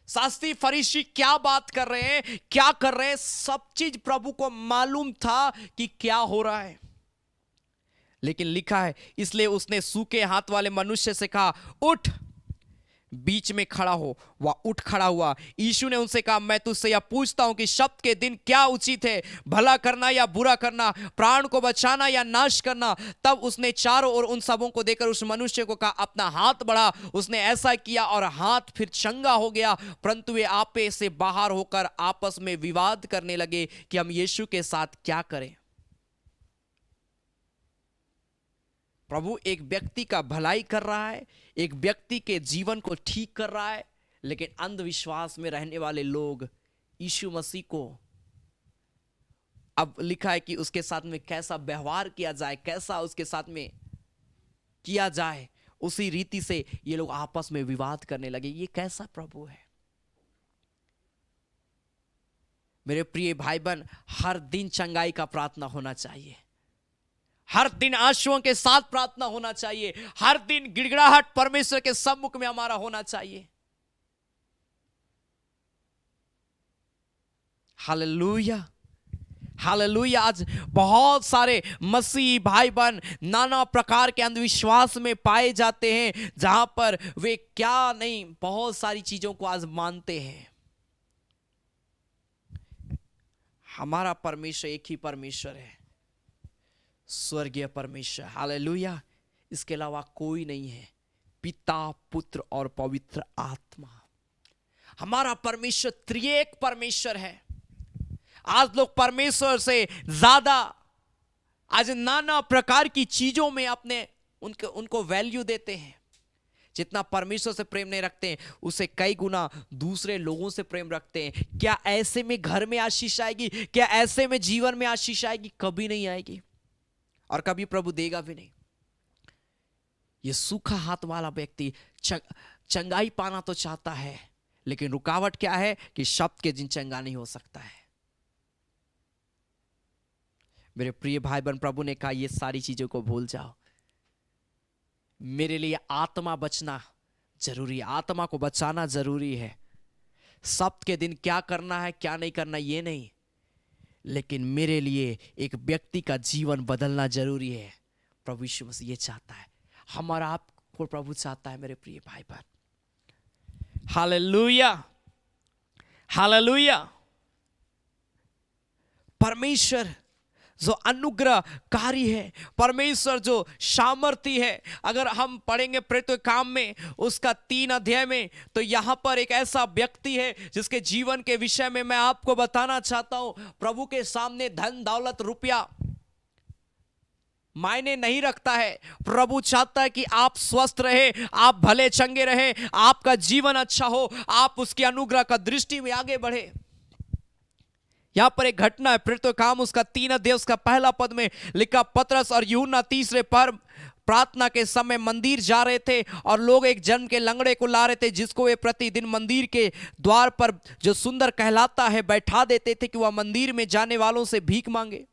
शास्त्री फरीसी क्या बात कर रहे हैं, क्या कर रहे हैं, सब चीज प्रभु को मालूम था कि क्या हो रहा है। लेकिन लिखा है, इसलिए उसने सूखे हाथ वाले मनुष्य से कहा, उठ बीच में खड़ा हो। वह उठ खड़ा हुआ। यीशु ने उनसे कहा, मैं तुझसे यह पूछता हूं कि शब्द के दिन क्या उचित है, भला करना या बुरा करना, प्राण को बचाना या नाश करना। तब उसने चारों ओर उन सबों को देखकर उस मनुष्य को कहा, अपना हाथ बढ़ा। उसने ऐसा किया और हाथ फिर चंगा हो गया। परंतु वे आपे से बाहर होकर आपस में विवाद करने लगे कि हम यीशु के साथ क्या करें। प्रभु एक व्यक्ति का भलाई कर रहा है, एक व्यक्ति के जीवन को ठीक कर रहा है, लेकिन अंधविश्वास में रहने वाले लोग यीशु मसीह को, अब लिखा है कि उसके साथ में कैसा व्यवहार किया जाए, कैसा उसके साथ में किया जाए, उसी रीति से ये लोग आपस में विवाद करने लगे। ये कैसा प्रभु है? मेरे प्रिय भाई बहन, हर दिन चंगाई का प्रार्थना होना चाहिए, हर दिन आंसुओं के साथ प्रार्थना होना चाहिए, हर दिन गिड़गिड़ाहट परमेश्वर के सम्मुख में हमारा होना चाहिए। Hallelujah, hallelujah. आज बहुत सारे मसीही भाई बहन नाना प्रकार के अंधविश्वास में पाए जाते हैं, जहां पर वे क्या नहीं बहुत सारी चीजों को आज मानते हैं। हमारा परमेश्वर एक ही परमेश्वर है, स्वर्गीय परमेश्वर। हालेलुया। इसके अलावा कोई नहीं है, पिता, पुत्र और पवित्र आत्मा। हमारा परमेश्वर त्रिएक परमेश्वर है। आज लोग परमेश्वर से ज्यादा आज नाना प्रकार की चीजों में अपने उनको वैल्यू देते हैं। जितना परमेश्वर से प्रेम नहीं रखते हैं, उससे कई गुना दूसरे लोगों से प्रेम रखते हैं। क्या ऐसे में घर में आशीष आएगी? क्या ऐसे में जीवन में आशीष आएगी? कभी नहीं आएगी और कभी प्रभु देगा भी नहीं। ये सूखा हाथ वाला व्यक्ति चंगाई पाना तो चाहता है, लेकिन रुकावट क्या है कि शब्द के दिन चंगा नहीं हो सकता है। मेरे प्रिय भाई बहन, प्रभु ने कहा ये सारी चीजों को भूल जाओ, मेरे लिए आत्मा बचना जरूरी है, आत्मा को बचाना जरूरी है। शब्द के दिन क्या करना है क्या नहीं करना ये नहीं, लेकिन मेरे लिए एक व्यक्ति का जीवन बदलना जरूरी है। प्रभु यीशु मसीह ये चाहता है, हमारा आपको प्रभु चाहता है। मेरे प्रिय भाई बहन, हालेलुया, हालेलुया। परमेश्वर जो अनुग्रहकारी है, परमेश्वर जो सामर्थी है। अगर हम पढ़ेंगे प्रेरितों के काम में उसका 3 अध्याय में, तो यहां पर एक ऐसा व्यक्ति है जिसके जीवन के विषय में मैं आपको बताना चाहता हूं। प्रभु के सामने धन दौलत रुपया मायने नहीं रखता है। प्रभु चाहता है कि आप स्वस्थ रहे, आप भले चंगे रहे, आपका जीवन अच्छा हो, आप उसके अनुग्रह का दृष्टि में आगे बढ़े। यहां पर एक घटना है, प्रेरितों के काम उसका 3 अध्याय उसका 1 पद में लिखा, पतरस और यूहन्ना तीसरे पर प्रार्थना के समय मंदिर जा रहे थे और लोग एक जन्म के लंगड़े को ला रहे थे, जिसको वे प्रतिदिन मंदिर के द्वार पर जो सुंदर कहलाता है बैठा देते थे कि वह मंदिर में जाने वालों से भीख मांगे।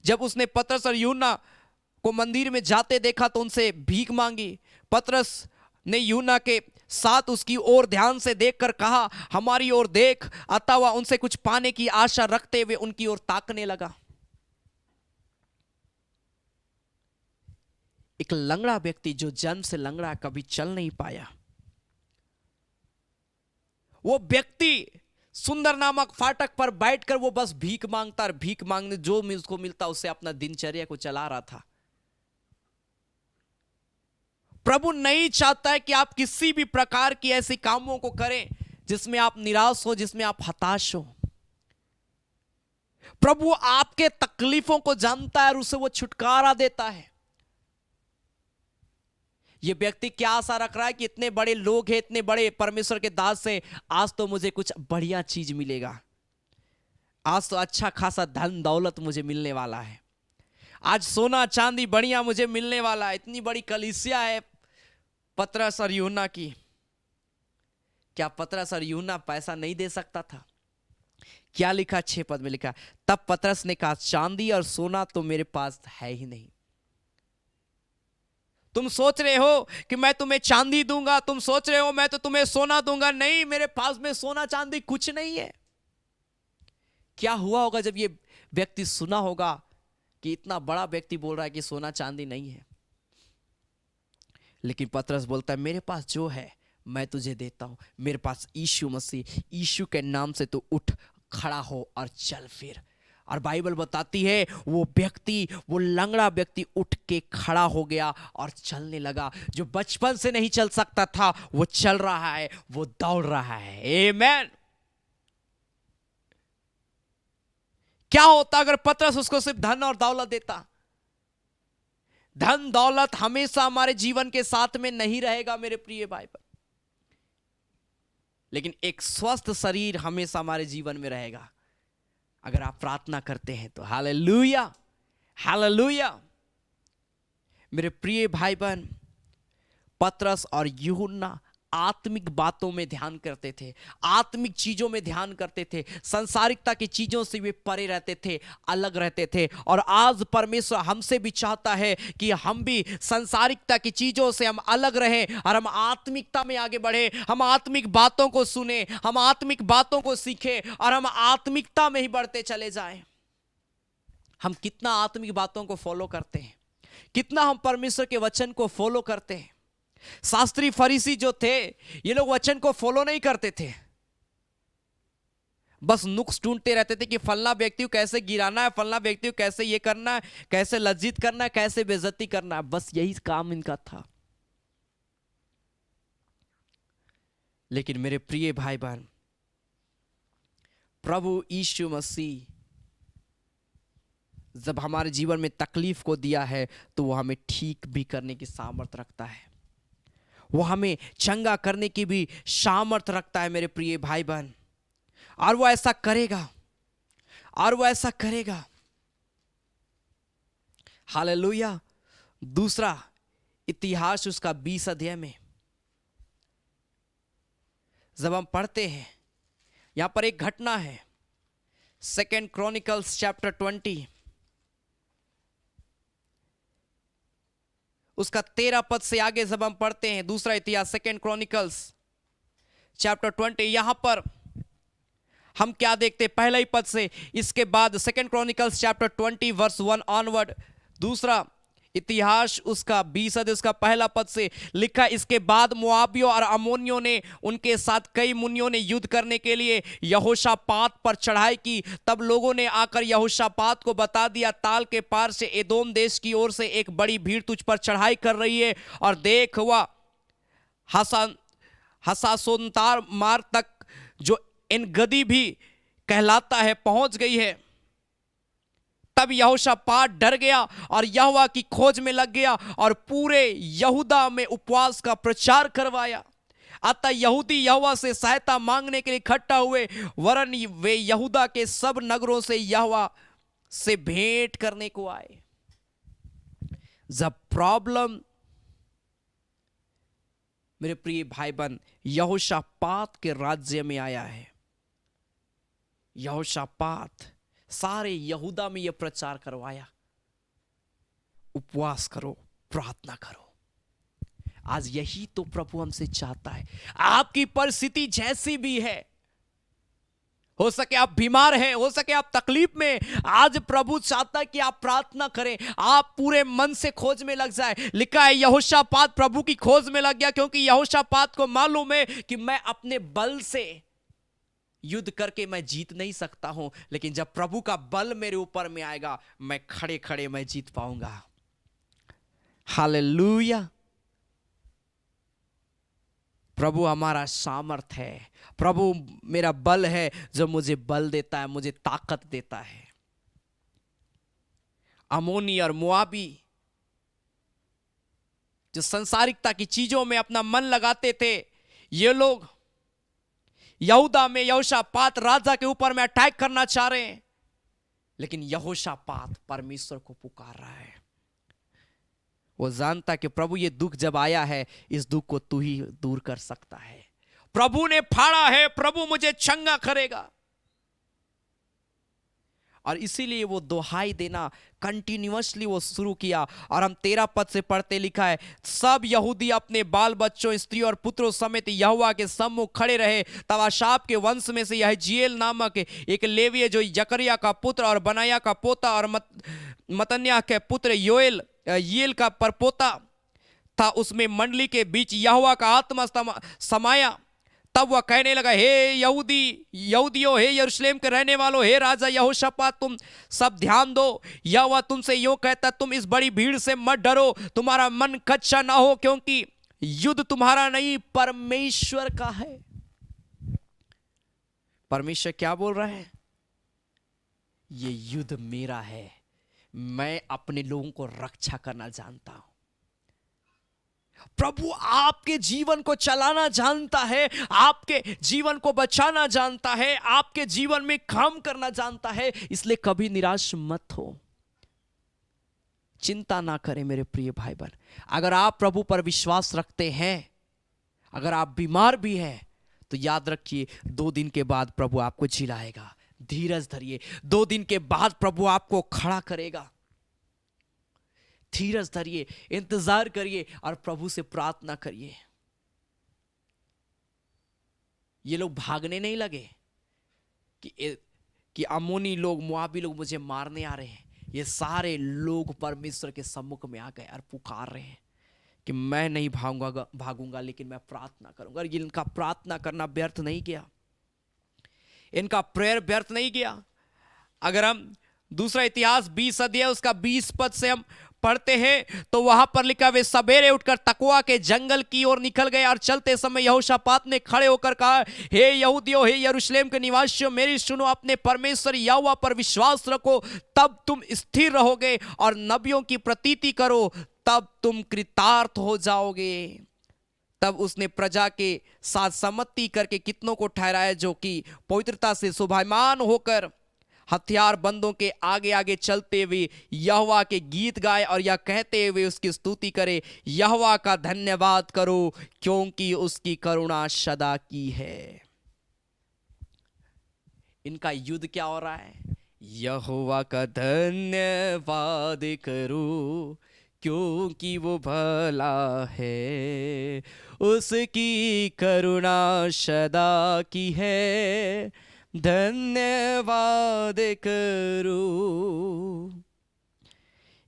जब उसने पतरस और यूहन्ना को मंदिर में जाते देखा तो उनसे भीख मांगी। पतरस ने यूहन्ना के साथ उसकी ओर ध्यान से देखकर कहा, हमारी ओर देख। अतः वह उनसे कुछ पाने की आशा रखते हुए उनकी ओर ताकने लगा। एक लंगड़ा व्यक्ति जो जन्म से लंगड़ा कभी चल नहीं पाया, वो व्यक्ति सुंदर नामक फाटक पर बैठकर वो बस भीख मांगता और भीख मांगने जो उसको मिलता उससे अपना दिनचर्या को चला रहा था। प्रभु नहीं चाहता है कि आप किसी भी प्रकार की ऐसी कामों को करें जिसमें आप निराश हो, जिसमें आप हताश हो। प्रभु आपके तकलीफों को जानता है और उसे वो छुटकारा देता है। ये व्यक्ति क्या आशा रख रहा है कि इतने बड़े लोग हैं, इतने बड़े परमेश्वर के दास हैं, आज तो मुझे कुछ बढ़िया चीज मिलेगा, आज तो अच्छा खासा धन दौलत मुझे मिलने वाला है, आज सोना चांदी बढ़िया मुझे मिलने वाला है, इतनी बड़ी कलीसिया है पतरस और यूहन्ना की। क्या पतरस और यूहन्ना पैसा नहीं दे सकता था? क्या लिखा 6 पद में लिखा, तब पतरस ने कहा चांदी और सोना तो मेरे पास है ही नहीं। तुम सोच रहे हो कि मैं तुम्हें चांदी दूंगा, तुम सोच रहे हो मैं तो तुम्हें सोना दूंगा, नहीं, मेरे पास में सोना चांदी कुछ नहीं है। क्या हुआ होगा जब ये व्यक्ति सुना होगा कि इतना बड़ा व्यक्ति बोल रहा है कि सोना चांदी नहीं है। लेकिन पतरस बोलता है मेरे पास जो है मैं तुझे देता हूं, मेरे पास यीशु मसीह, यीशु के नाम से तू उठ खड़ा हो और चल फिर। और बाइबल बताती है वो व्यक्ति, वो लंगड़ा व्यक्ति उठ के खड़ा हो गया और चलने लगा। जो बचपन से नहीं चल सकता था वो चल रहा है, वो दौड़ रहा है। आमेन। क्या होता अगर पतरस उसको सिर्फ धन और दौलत देता? धन दौलत हमेशा हमारे जीवन के साथ में नहीं रहेगा मेरे प्रिय भाई बहन, लेकिन एक स्वस्थ शरीर हमेशा हमारे जीवन में रहेगा अगर आप प्रार्थना करते हैं तो। Hallelujah, hallelujah. मेरे प्रिय भाई बहन, पतरस और यूहन्ना आत्मिक बातों में ध्यान करते थे, आत्मिक चीजों में ध्यान करते थे, संसारिकता की चीजों से वे परे रहते थे, अलग रहते थे। और आज परमेश्वर हमसे भी चाहता है कि हम भी संसारिकता की चीजों से हम अलग रहें और हम आत्मिकता में आगे बढ़े, हम आत्मिक बातों को सुने, हम आत्मिक बातों को सीखें और हम आत्मिकता में ही बढ़ते चले जाएं। हम कितना आत्मिक बातों को फॉलो करते हैं, कितना हम परमेश्वर के वचन को फॉलो करते हैं। शास्त्री फरीसी जो थे ये लोग वचन को फॉलो नहीं करते थे, बस नुक्स ढूंढते रहते थे कि फलना व्यक्ति को कैसे गिराना है, फलना व्यक्ति को कैसे ये करना है, कैसे लज्जित करना है, कैसे बेइज्जती करना है, बस यही काम इनका था। लेकिन मेरे प्रिय भाई बहन, प्रभु यीशु मसीह जब हमारे जीवन में तकलीफ को दिया है तो वो हमें ठीक भी करने की सामर्थ रखता है, वो हमें चंगा करने की भी सामर्थ रखता है मेरे प्रिय भाई बहन। और वो ऐसा करेगा, और वो ऐसा करेगा। हालेलुया। दूसरा इतिहास उसका 20 अध्याय में जब हम पढ़ते हैं, यहां पर एक घटना है, 2 क्रॉनिकल्स चैप्टर 20 उसका 13 पद से आगे जब हम पढ़ते हैं, दूसरा इतिहास 2 क्रॉनिकल्स चैप्टर 20, यहां पर हम क्या देखते हैं? पहला ही पद से, इसके बाद 2 क्रॉनिकल्स चैप्टर 20 वर्स 1 ऑनवर्ड, दूसरा इतिहास उसका 20 अध्याय उसका पहला पद से लिखा, इसके बाद मोआबियों और अमोनियों ने उनके साथ कई मुनियों ने युद्ध करने के लिए यहोशापात पर चढ़ाई की। तब लोगों ने आकर यहोशापात को बता दिया, ताल के पार से एदोम देश की ओर से एक बड़ी भीड़ तुझ पर चढ़ाई कर रही है, और देख वह हसासोनतार मार्ग तक, जो एनगदी भी कहलाता है, पहुंच गई है। तब यहोशापात डर गया और यहोवा की खोज में लग गया और पूरे यहूदा में उपवास का प्रचार करवाया। अतः यहूदी यहोवा से सहायता मांगने के लिए इकट्ठा हुए, वरन वे यहूदा के सब नगरों से यहोवा से भेंट करने को आए। जब प्रॉब्लम मेरे प्रिय भाई बहन यहोशापात के राज्य में आया है, यहोशापात सारे यहूदा में यह प्रचार करवाया, उपवास करो, प्रार्थना करो। आज यही तो प्रभु हमसे चाहता है। आपकी परिस्थिति जैसी भी है, हो सके आप बीमार हैं, हो सके आप तकलीफ में, आज प्रभु चाहता है कि आप प्रार्थना करें, आप पूरे मन से खोज में लग जाए। लिखा है यहोशापात प्रभु की खोज में लग गया, क्योंकि यहोशापात को मालूम है कि मैं अपने बल से युद्ध करके मैं जीत नहीं सकता हूं, लेकिन जब प्रभु का बल मेरे ऊपर में आएगा, मैं खड़े खड़े मैं जीत पाऊंगा। हालेलुया। प्रभु हमारा सामर्थ है, प्रभु मेरा बल है, जो मुझे बल देता है, मुझे ताकत देता है। अमोनी और मोआबी जो संसारिकता की चीजों में अपना मन लगाते थे, ये लोग यहूदा में यहोशापात राजा के ऊपर में अटैक करना चाह रहे हैं, लेकिन यहोशापात परमेश्वर को पुकार रहा है। वो जानता कि प्रभु ये दुख जब आया है, इस दुख को तू ही दूर कर सकता है। प्रभु ने फाड़ा है, प्रभु मुझे चंगा करेगा। और इसीलिए वो दोहाई देना कंटिन्यूअसली वो शुरू किया। और हम 13 पद से पढ़ते, लिखा है, सब यहूदी अपने बाल बच्चों, स्त्री और पुत्रों समेत यहोवा के सम्मुख खड़े रहे। तब आशाप के वंश में से यहजीएल नामक एक लेवीय, जो जकरिया का पुत्र और बनाया का पोता और मतन्याह के पुत्र येल का परपोता था, उसमें मंडली के बीच यहोवा का आत्मा समाया। तब वह कहने लगा, हे यहूदियों, हे यरूशलेम के रहने वालों, हे राजा यहोशापात, तुम सब ध्यान दो। यहोवा तुमसे यूं कहता, तुम इस बड़ी भीड़ से मत डरो, तुम्हारा मन कच्चा ना हो, क्योंकि युद्ध तुम्हारा नहीं परमेश्वर का है। परमेश्वर क्या बोल रहा है? ये युद्ध मेरा है, मैं अपने लोगों को रक्षा करना जानता हूं। प्रभु आपके जीवन को चलाना जानता है, आपके जीवन को बचाना जानता है, आपके जीवन में काम करना जानता है। इसलिए कभी निराश मत हो, चिंता ना करें मेरे प्रिय भाई बहन। अगर आप प्रभु पर विश्वास रखते हैं, अगर आप बीमार भी हैं, तो याद रखिए 2 दिन के बाद प्रभु आपको जिलाएगा। धीरज धरिए, 2 दिन के बाद प्रभु आपको खड़ा करेगा। धीरज धरिए, इंतजार करिए और प्रभु से प्रार्थना करिए। ये लोग भागने नहीं लगे कि अम्मोनी लोग, मोआबी लोग मुझे मारने आ रहे हैं। ये सारे लोग परमेश्वर के सम्मुख में आ गए और पुकार रहे हैं कि मैं नहीं भागूंगा, लेकिन मैं प्रार्थना करूंगा। और इनका प्रार्थना करना व्यर्थ नहीं गया, इनका प्रेयर व्यर्थ नहीं गया। अगर हम दूसरा इतिहास 20 अध्याय उसका 20 पद से हम पढ़ते हैं, तो वहां पर लिखा, वे सवेरे उठकर तकवा के जंगल की ओर निकल गए और चलते समय यहोशापात ने खड़े होकर कहा, हे यहूदियों, हे यरूशलेम के निवासियों, मेरी सुनो, अपने परमेश्वर यहोवा पर विश्वास रखो, तब तुम स्थिर रहोगे, और नबियों की प्रतीति करो, तब तुम कृतार्थ हो जाओगे। तब उसने प्रजा के साथ सम्मति करके कितनों को ठहराया, जो कि पवित्रता से शोभायमान होकर हथियार बंदों के आगे आगे चलते हुए यहोवा के गीत गाए, और यह कहते हुए उसकी स्तुति करे, यहोवा का धन्यवाद करो, क्योंकि उसकी करुणा सदा की है। इनका युद्ध क्या हो रहा है? यहोवा का धन्यवाद करो, क्योंकि वो भला है, उसकी करुणा सदा की है, धन्यवाद करो।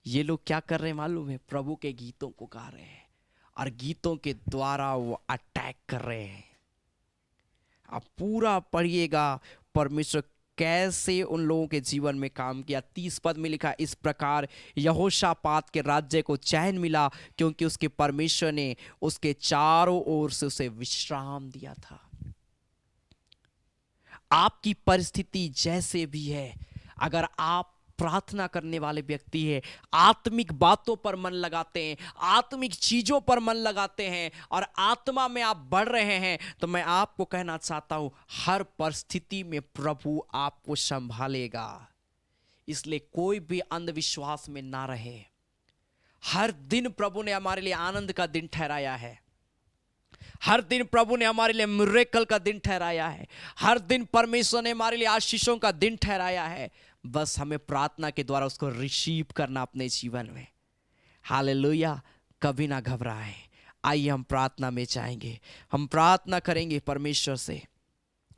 ये लोग क्या कर रहे हैं मालूम है? प्रभु के गीतों को गा रहे हैं और गीतों के द्वारा वो अटैक कर रहे हैं। आप पूरा पढ़िएगा परमेश्वर कैसे उन लोगों के जीवन में काम किया। 30 पद में लिखा, इस प्रकार यहोशापात के राज्य को चैन मिला, क्योंकि उसके परमेश्वर ने उसके चारों ओर से उसे विश्राम दिया था। आपकी परिस्थिति जैसे भी है, अगर आप प्रार्थना करने वाले व्यक्ति हैं, आत्मिक बातों पर मन लगाते हैं, आत्मिक चीजों पर मन लगाते हैं और आत्मा में आप बढ़ रहे हैं, तो मैं आपको कहना चाहता हूं, हर परिस्थिति में प्रभु आपको संभालेगा। इसलिए कोई भी अंधविश्वास में ना रहे। हर दिन प्रभु ने हमारे लिए आनंद का दिन ठहराया है, हर दिन प्रभु ने हमारे लिए मिरेकल का दिन ठहराया है, हर दिन परमेश्वर ने हमारे लिए आशीषों का दिन ठहराया है। बस हमें प्रार्थना के द्वारा उसको रिसीव करना अपने जीवन में। हालेलुया। कभी ना घबराएं। आइए हम प्रार्थना में जाएंगे, हम प्रार्थना करेंगे परमेश्वर से,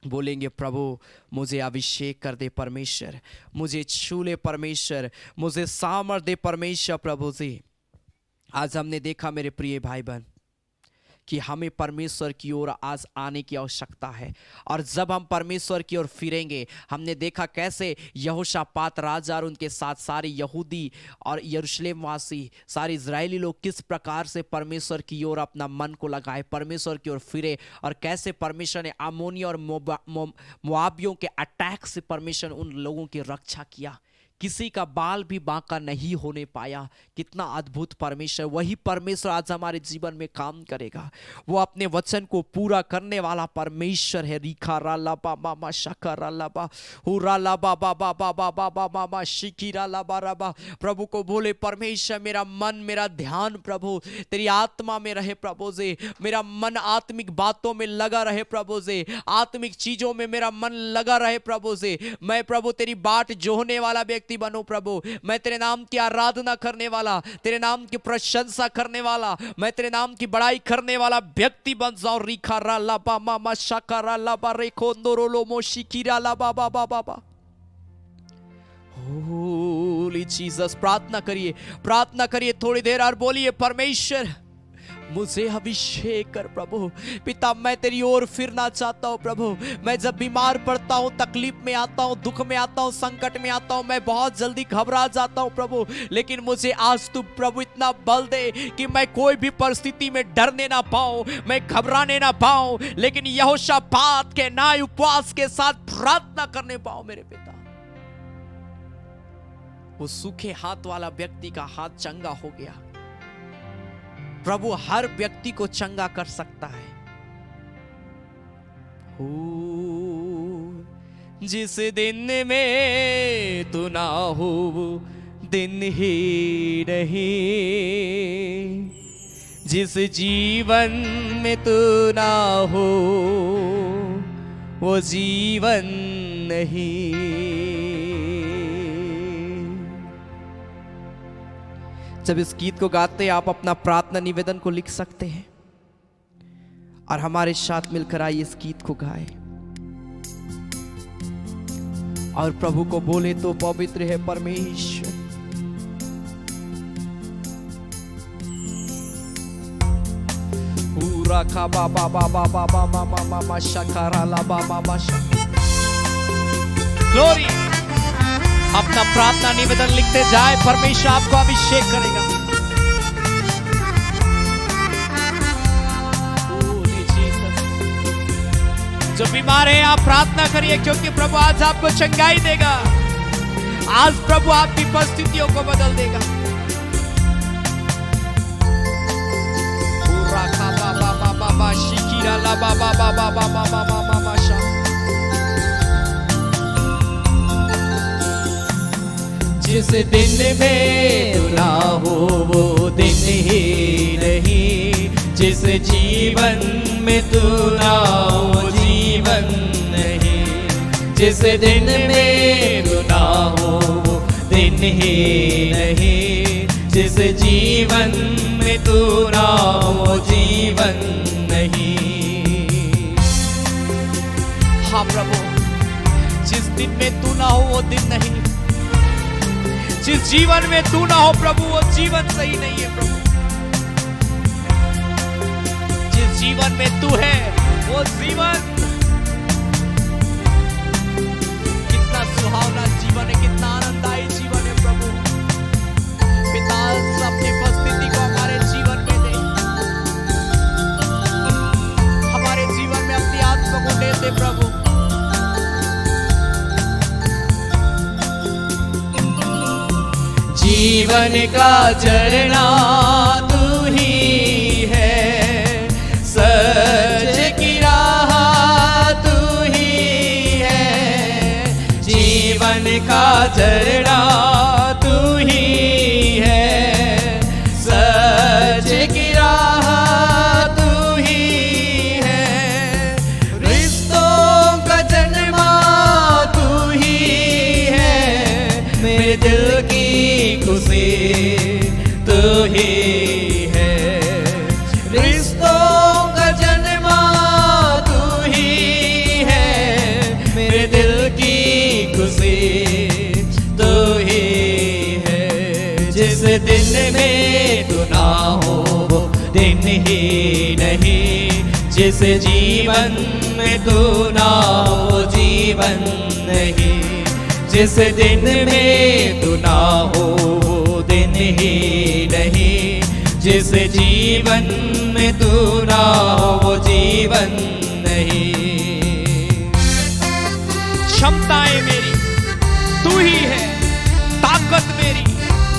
बोलेंगे, प्रभु मुझे अभिषेक कर दे परमेश्वर, मुझे छू ले परमेश्वर, मुझे सामर्थ दे परमेश्वर। प्रभु जी, आज हमने देखा मेरे प्रिय भाई बहन कि हमें परमेश्वर की ओर आज आने की आवश्यकता है। और जब हम परमेश्वर की ओर फिरेंगे, हमने देखा कैसे यहोशापात राजा और उनके साथ सारे यहूदी और यरूशलेम वासी, सारे इजरायली लोग किस प्रकार से परमेश्वर की ओर अपना मन को लगाए, परमेश्वर की ओर फिरे, और कैसे परमेश्वर ने अम्मोनी और मोआबियों के अटैक से परमेश्वर ने उन लोगों की रक्षा किया। किसी का बाल भी बांका नहीं होने पाया। कितना अद्भुत परमेश्वर, वही परमेश्वर आज हमारे जीवन में काम करेगा। वो अपने वचन को पूरा करने वाला परमेश्वर है। रिखा राला बाबा मा शका राला बा हुरा ला बाबा बाबा बाबा बाबा मा शिकिरा ला बाराबा। प्रभु को बोले परमेश्वर मेरा मन मेरा ध्यान प्रभु तेरी आत्मा में रहे प्रभु जी। मेरा मन आत्मिक बातों में लगा रहे प्रभु जी, आत्मिक चीजों में मेरा मन लगा रहे प्रभु जी। मैं प्रभु तेरी बाट जोहने वाला व्यक्ति बनूं प्रभु। मैं तेरे नाम की आराधना करने वाला, तेरे नाम की प्रशंसा करने वाला, मैं तेरे नाम की बड़ाई करने वाला व्यक्ति बन जाऊं। रिखा राला बा मामा शाका राला बा रेखो नोरोलो मोशिकिरा ला बा बा बा बा बा। होली जीसस, प्रार्थना करिए, प्रार्थना करिए थोड़ी देर और बोलिए परमेश्वर मुझे अभिषेक कर प्रभु। पिता मैं तेरी ओर फिरना चाहता हूँ प्रभु। मैं जब बीमार पड़ता हूँ, तकलीफ में आता हूँ, दुख में आता हूँ, संकट में आता हूँ, मैं बहुत जल्दी घबरा जाता हूँ प्रभु। लेकिन मुझे आज तू प्रभु इतना बल दे कि मैं कोई भी परिस्थिति में डरने ना पाऊं, मैं घबराने ना पाऊं, लेकिन यहोशापात के न्याय उपवास के साथ प्रार्थना करने पाऊं मेरे पिता। वो सूखे हाथ वाला व्यक्ति का हाथ चंगा हो गया। प्रभु हर व्यक्ति को चंगा कर सकता है। जिस दिन में तू ना हो वो दिन ही नहीं, जिस जीवन में तू ना हो वो जीवन नहीं। जब इस गीत को गाते आप अपना प्रार्थना निवेदन को लिख सकते हैं और हमारे साथ मिलकर आइए इस गीत को गाए और प्रभु को बोले तो पवित्र है परमेश्वर। पूरा खा बाबा बाबा बाबा मामा मामा शकारा ला बाबा बाशा। ग्लोरी, अपना प्रार्थना निवेदन लिखते जाए, परमेश्वर आपको अभिषेक करेगा। जो बीमार है आप प्रार्थना करिए, क्योंकि प्रभु आज आपको चंगाई देगा। आज प्रभु आपकी परिस्थितियों को बदल देगा। जिस दिन में तू ना हो वो दिन ही नहीं, जिस जीवन में तू ना हो जीवन नहीं, जिस दिन में तू ना हो वो दिन ही नहीं, जिस जीवन में तू ना हो जीवन नहीं। हाँ प्रभु, जिस दिन में तू ना हो वो दिन नहीं, जिस जीवन में तू ना हो प्रभु वो जीवन सही नहीं है प्रभु। जिस जीवन में तू है वो जीवन कितना सुहावना जीवन है, कितना आनंददायी जीवन है प्रभु। पिता अपनी उपस्थिति को हमारे जीवन में दे, हमारे जीवन में अपनी आत्मा को दे दे प्रभु। जीवन का झरना तू ही है, सच की राह तू ही है। जीवन का झरना तू ही है, सच की राह तू ही है। रिश्तों का जन्मा तू ही है, मेरे दिल की खुशी तू ही है। रिश्तों का जन्मा तू ही है, मेरे दिल की खुशी तू ही है। जिस दिन में तू ना हो वो दिन ही नहीं, जिस जीवन में तू ना हो जीवन नहीं, जिस दिन में तू ना हो वो दिन ही नहीं, जिस जीवन में तू ना हो वो जीवन नहीं। क्षमताएं मेरी तू ही है, ताकत मेरी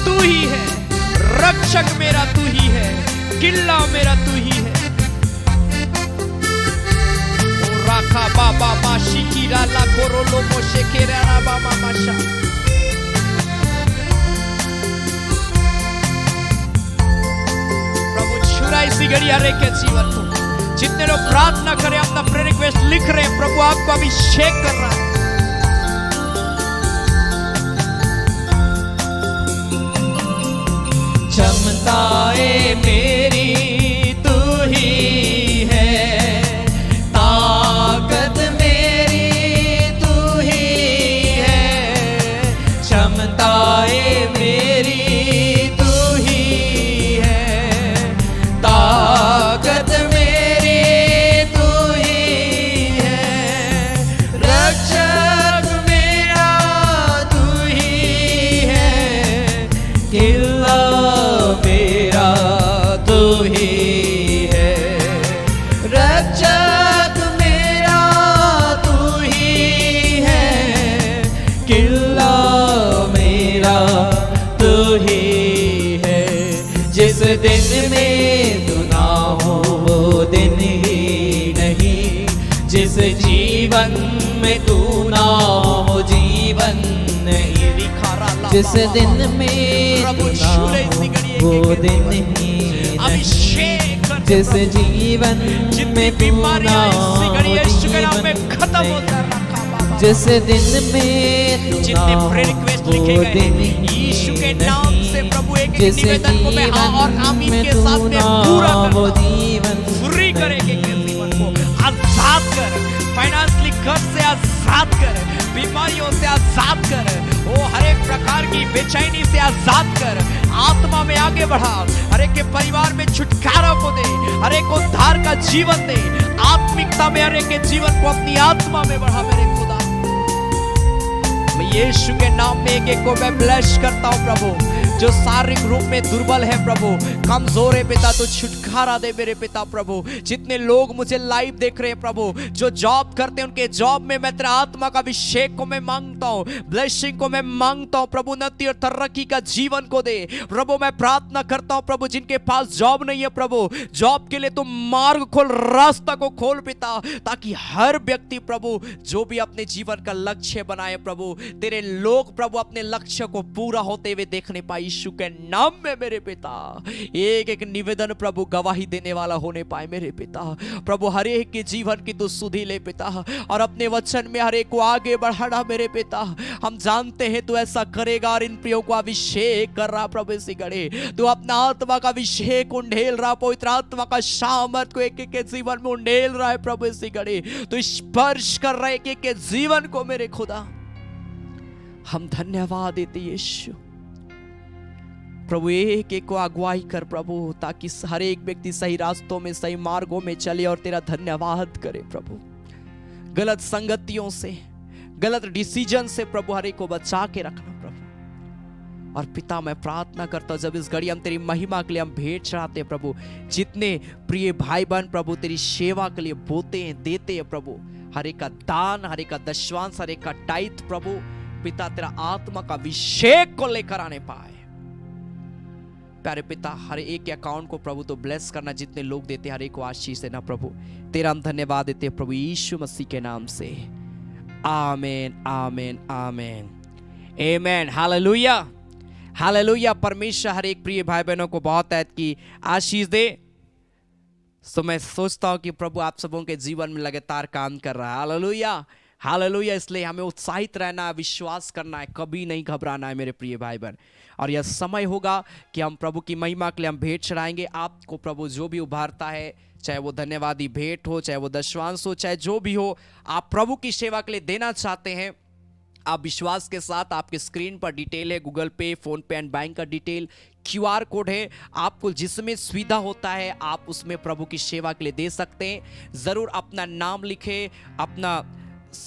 तू ही है, रक्षक मेरा तू ही है, किल्ला मेरा तू ही है। ओ राखा बाबा माशी कीरा ला कोरोलो मोशे केरा बाबा माशा। प्रभु छुरा इसी घड़ी हर एक के जीवन को। जितने लोग प्रार्थना करें, अपना प्रेयर रिक्वेस्ट लिख रहे हैं, प्रभु आपको अभिषेक कर रहा है। क्षमताएं मेरी तू ही है, ताकत मेरी तू ही है, क्षमताएं मेरी तू ही है, ताकत मेरी तू ही है, रक्षक मेरा तू ही है, किल्ला मेरा तू ही है, रक्षक मेरा तू ही है, किल्ला मेरा तू ही है। जिस दिन में तू ना हो वो दिन ही नहीं, जिस जीवन में तू ना हो जीवन नहीं। जिस दिन में तू ना हो वो दिन ही नहीं, जिस जीवन में तू ना हो जीवन नहीं, जिस दिन में तू ना हो वो दिन ही नहीं, जिस जीवन में तू ना हो वो जीवन फ्री करेंगे जीवन को, आजाद कर, फाइनेंशियली कर्ज से आजाद कर, बीमारियों से आजाद कर, वो हर एक प्रकार की बेचैनी से आजाद कर, आत्मा में आगे बढ़ा, हर एक के परिवार में छुटकारा को दे, हर एक को उद्धार का जीवन दे, आत्मिकता में हर एक के जीवन को अपनी आत्मा में बढ़ा। मेरे खुदा, मैं यीशु के नाम में एक एक को मैं ब्लेस करता हूँ प्रभु। जो शारीरिक रूप में दुर्बल है प्रभु, कमजोर है पिता, तो छुटकारा दे मेरे पिता प्रभु। जितने लोग मुझे लाइव देख रहे हैं प्रभु, जो जॉब करते हैं, उनके जॉब में मैं तेरा आत्मा का अभिषेक को मैं मांगता हूँ, ब्लेसिंग को मैं मांगता हूँ प्रभु। उन्नति और तरक्की का जीवन को दे प्रभु। मैं प्रार्थना करता हूँ प्रभु, जिनके पास जॉब नहीं है प्रभु, जॉब के लिए तुम मार्ग खोल, रास्ता को खोल पिता, ताकि हर व्यक्ति प्रभु जो भी अपने जीवन का लक्ष्य बनाए प्रभु, तेरे लोग प्रभु अपने लक्ष्य को पूरा होते हुए देखने पाए। यीशु के नाम में मेरे पिता, एक एक निवेदन प्रभु गवाही देने वाला होने पाए मेरे पिता प्रभु। हर एक के जीवन की तू सुधि ले पिता, और अपने वचन में हर एक को आगे बढ़ाना मेरे पिता। हम जानते हैं तू ऐसा करेगा, और इन प्रियो को अभिषेक कर रहा प्रभु। इसी घड़ी तू अपना आत्मा का अभिषेक उंडेल रहा, पवित्र आत्मा का सामर्थ को एक एक के जीवन में उंडेल रहा है प्रभु। इसी घड़ी तू स्पर्श कर रहा है एक एक के जीवन को मेरे खुदा। हम धन्यवाद देते यीशु प्रभु। एक एक को अगुवाई कर प्रभु, ताकि हर एक व्यक्ति सही रास्तों में, सही मार्गों में चले और तेरा धन्यवाद करे प्रभु। गलत संगतियों से, गलत डिसीजन से प्रभु हर एक को बचा के रखना प्रभु। और पिता मैं प्रार्थना करता हूं, जब इस घड़ी हम तेरी महिमा के लिए हम भेंट चढ़ाते हैं प्रभु, जितने प्रिय भाई बहन प्रभु तेरी सेवा के लिए बोते हैं, देते हैं प्रभु, हर एक का दान, हर एक का दशवांश, हर एक का टाइथ प्रभु पिता, तेरा आत्मा का अभिषेक को लेकर आने पाए प्यारे पिता। हर एक के अकाउंट को प्रभु तो ब्लेस करना, जितने लोग देते हर एक को आशीष देना प्रभु। तेरा हम धन्यवाद देते हैं प्रभु यीशु मसीह के नाम से, आमेन आमेन आमेन आमेन। Hallelujah hallelujah. परमेश्वर हर एक प्रिय भाई बहनों को बहुत ऐत की आशीष दे। तो मैं सोचता हूं कि प्रभु आप सबों के जीवन में लगातार काम कर रहा है। Hallelujah hallelujah. इसलिए हमें उत्साहित रहना है, विश्वास करना है, कभी नहीं घबराना है मेरे प्रिय भाई बहन। और यह समय होगा कि हम प्रभु की महिमा के लिए हम भेंट चढ़ाएंगे। आपको प्रभु जो भी उभारता है, चाहे वो धन्यवादी भेंट हो, चाहे वो दशवांश हो, चाहे जो भी हो, आप प्रभु की सेवा के लिए देना चाहते हैं, आप विश्वास के साथ, आपके स्क्रीन पर डिटेल है, गूगल पे, फोन पे एंड बैंक का डिटेल, QR कोड है, आपको जिसमें सुविधा होता है आप उसमें प्रभु की सेवा के लिए दे सकते हैं। ज़रूर अपना नाम लिखें, अपना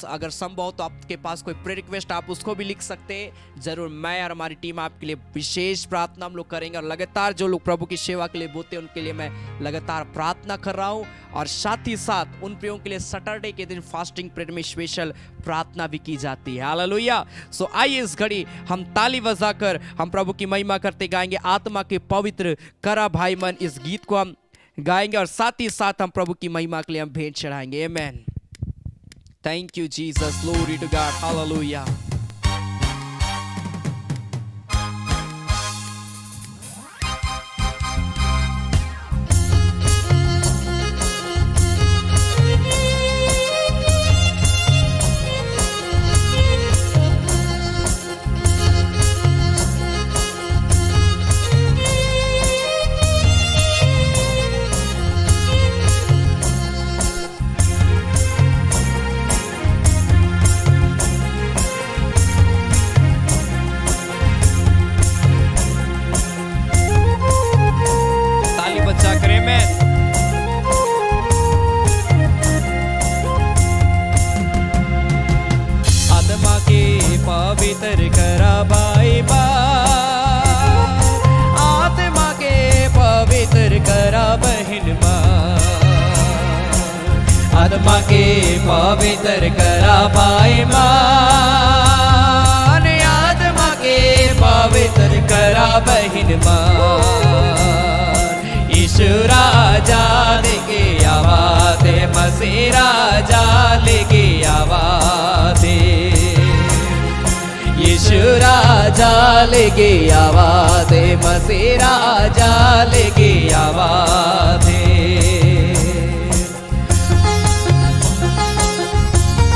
अगर संभव हो तो आपके पास कोई प्रे रिक्वेस्ट आप उसको भी लिख सकते हैं। जरूर मैं और हमारी टीम आपके लिए विशेष प्रार्थना हम लोग करेंगे। और लगातार जो लोग प्रभु की सेवा के लिए बोलते हैं उनके लिए मैं लगातार प्रार्थना कर रहा हूँ। और साथ ही साथ उन प्रियों के लिए सैटरडे के दिन फास्टिंग प्रेयर में स्पेशल प्रार्थना भी की जाती है। हालेलुया। सो आइए इस घड़ी हम ताली बजाकर हम प्रभु की महिमा करते गाएंगे। आत्मा के पवित्र करा भाई मन, इस गीत को हम गाएंगे और साथ ही साथ हम प्रभु की महिमा के लिए हम भेंट चढ़ाएंगे। आमेन। Thank you, Jesus. Glory to God. Hallelujah. पवित्र करा भाई माँ, आत्मा के पवित्र करा बहन माँ, आत्मा के पवित्र करा भाई माँ, आत्मा के पवित्र करा बहन माँ। यीशु राजा लेके आवाज़, मसीह राजा लेके आवाज़, यीशु राजा लेके आवाज़, मसीह राजा लेके आवाज़।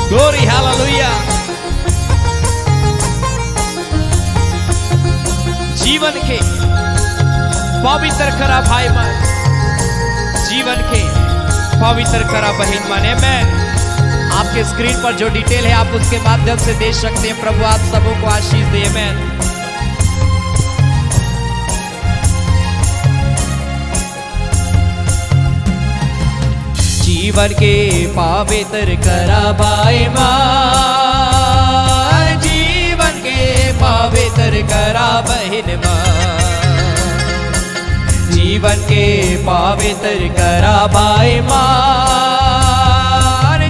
Glory hallelujah. जीवन के पवित्र करा भाई मन, जीवन के पवित्र करा बहन मन। आमेन। आपके स्क्रीन पर जो डिटेल है आप उसके माध्यम से दे सकते हैं। प्रभु आप सबों को आशीष दे। आमेन। जीवन के पवित्र करा भाई माँ, जीवन के पवित्र करा बहन माँ, जीवन के पवित्र करा भाई माँ,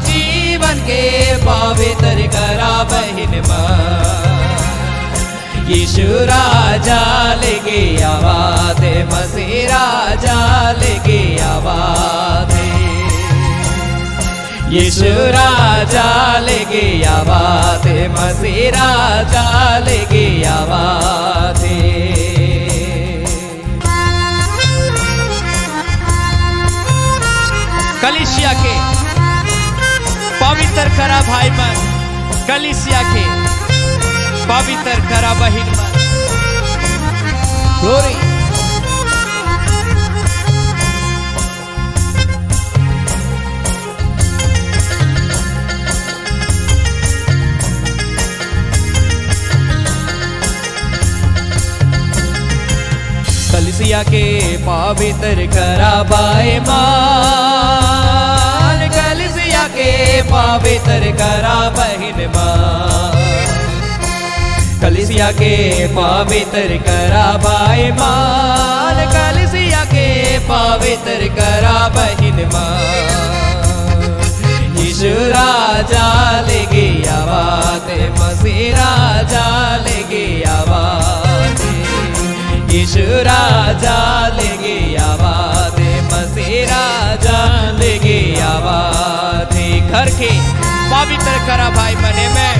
जीवन के पवित्र करा बहन माँ। यीशु राजा लेके आवाज़, मसीह राजा लेके आवाज़, यीशु राजा लेके आवाज़, मसीह राजा लेके आवाज़। कलीसिया के पवित्र करा भाई मन, कलीसिया के पवित्र करा बहन मन। ग्लोरी। कलीसिया के पवित्र करा भाई मान, कलीसिया के पवित्र करा बहन मान, कलीसिया के पवित्र करा भाई मान, कलीसिया के पवित्र करा बहन मान। यीशु राजा लेके आवाज़, मसीह राजा लेके आवाज़, यीशु राजा लेके आवाज़, मसीह राजा लेके आवाज़। घर के पवित्र करा भाई मने में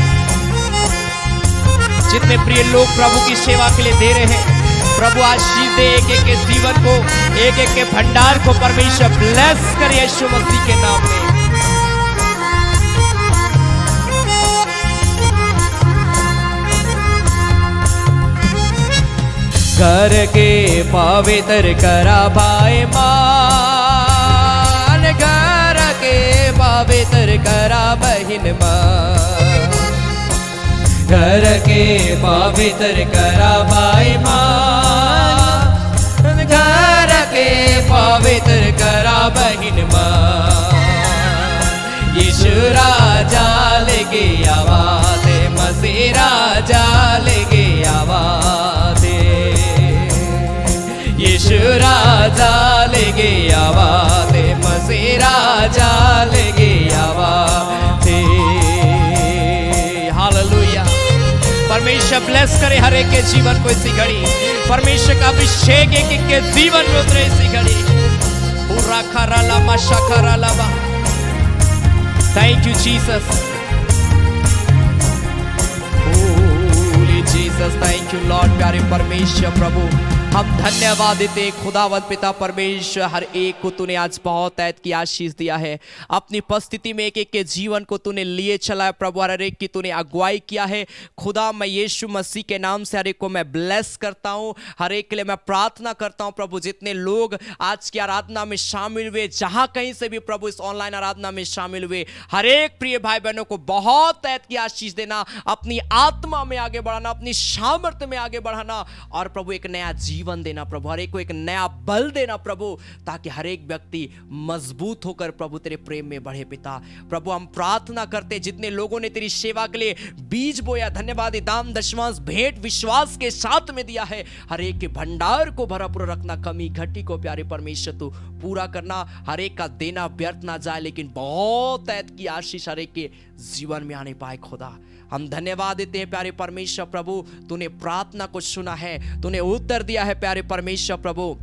जितने प्रिय लोग प्रभु की सेवा के लिए दे रहे हैं, प्रभु आशीष दे एक एक के जीवन को, एक एक के भंडार को परमेश्वर ब्लेस करे यीशु मसीह के नाम में। घर के पवित्र करा भाई मान, घर के पवित्र करा बहन मान, घर के पवित्र करा भाई मान, घर के पवित्र करा बहन मान। यीशु राजा लेके आवा दे, मसीह राजा लेके आवा दे, यीशु राजा लेके आवा दे, मसीह राजा लेके आवा दे। हालेलुया। परमेश्वर ब्लेस करे हर एक के जीवन को इसी घड़ी, परमेश्वर का अभिषेक एक एक के जीवन में उतरे इसी घड़ी। पूरा खरा लामा शखरा लामा। Thank you Jesus, holy Jesus, thank you Lord. प्यारे परमेश्वर प्रभु, हम धन्यवाद देते हैं खुदावंद पिता परमेश्वर, हर एक को तूने आज बहुत ऐद की आशीष दिया है। अपनी उपस्थिति में एक एक के जीवन को तूने लिए चला है प्रभु, हर एक की तूने अगुवाई किया है खुदा। मैं यीशु मसीह के नाम से हर एक को मैं ब्लेस करता हूँ, हर एक के लिए मैं प्रार्थना करता हूँ प्रभु। जितने लोग आज की आराधना में शामिल हुए, जहाँ कहीं से भी प्रभु इस ऑनलाइन आराधना में शामिल हुए, हर एक प्रिय भाई बहनों को बहुत ऐद की आशीष देना, अपनी आत्मा में आगे बढ़ाना, अपनी सामर्थ्य में आगे बढ़ाना, और प्रभु एक नया जीवन देना प्रभु, हर एक को एक नया बल देना प्रभु, ताकि हर एक व्यक्ति मजबूत होकर प्रभु तेरे प्रेम में बढ़े पिता। प्रभु हम प्रार्थना करते, जितने लोगों ने तेरी सेवा के लिए बीज बोया, धन्यवाद, दान दशमांश भेंट विश्वास के साथ में दिया है, हर एक के भंडार को भरा पूरा रखना, कमी घटी को प्यारे परमेश्वर तू पूरा करना, हर एक का देना व्यर्थ ना जाए, लेकिन बहुत ऐद की आशीष हर एक के जीवन में आने पाए खुदा। हम धन्यवाद देते हैं प्यारे परमेश्वर प्रभु, तूने प्रार्थना को सुना है, तूने उत्तर दिया है प्यारे परमेश्वर प्रभु,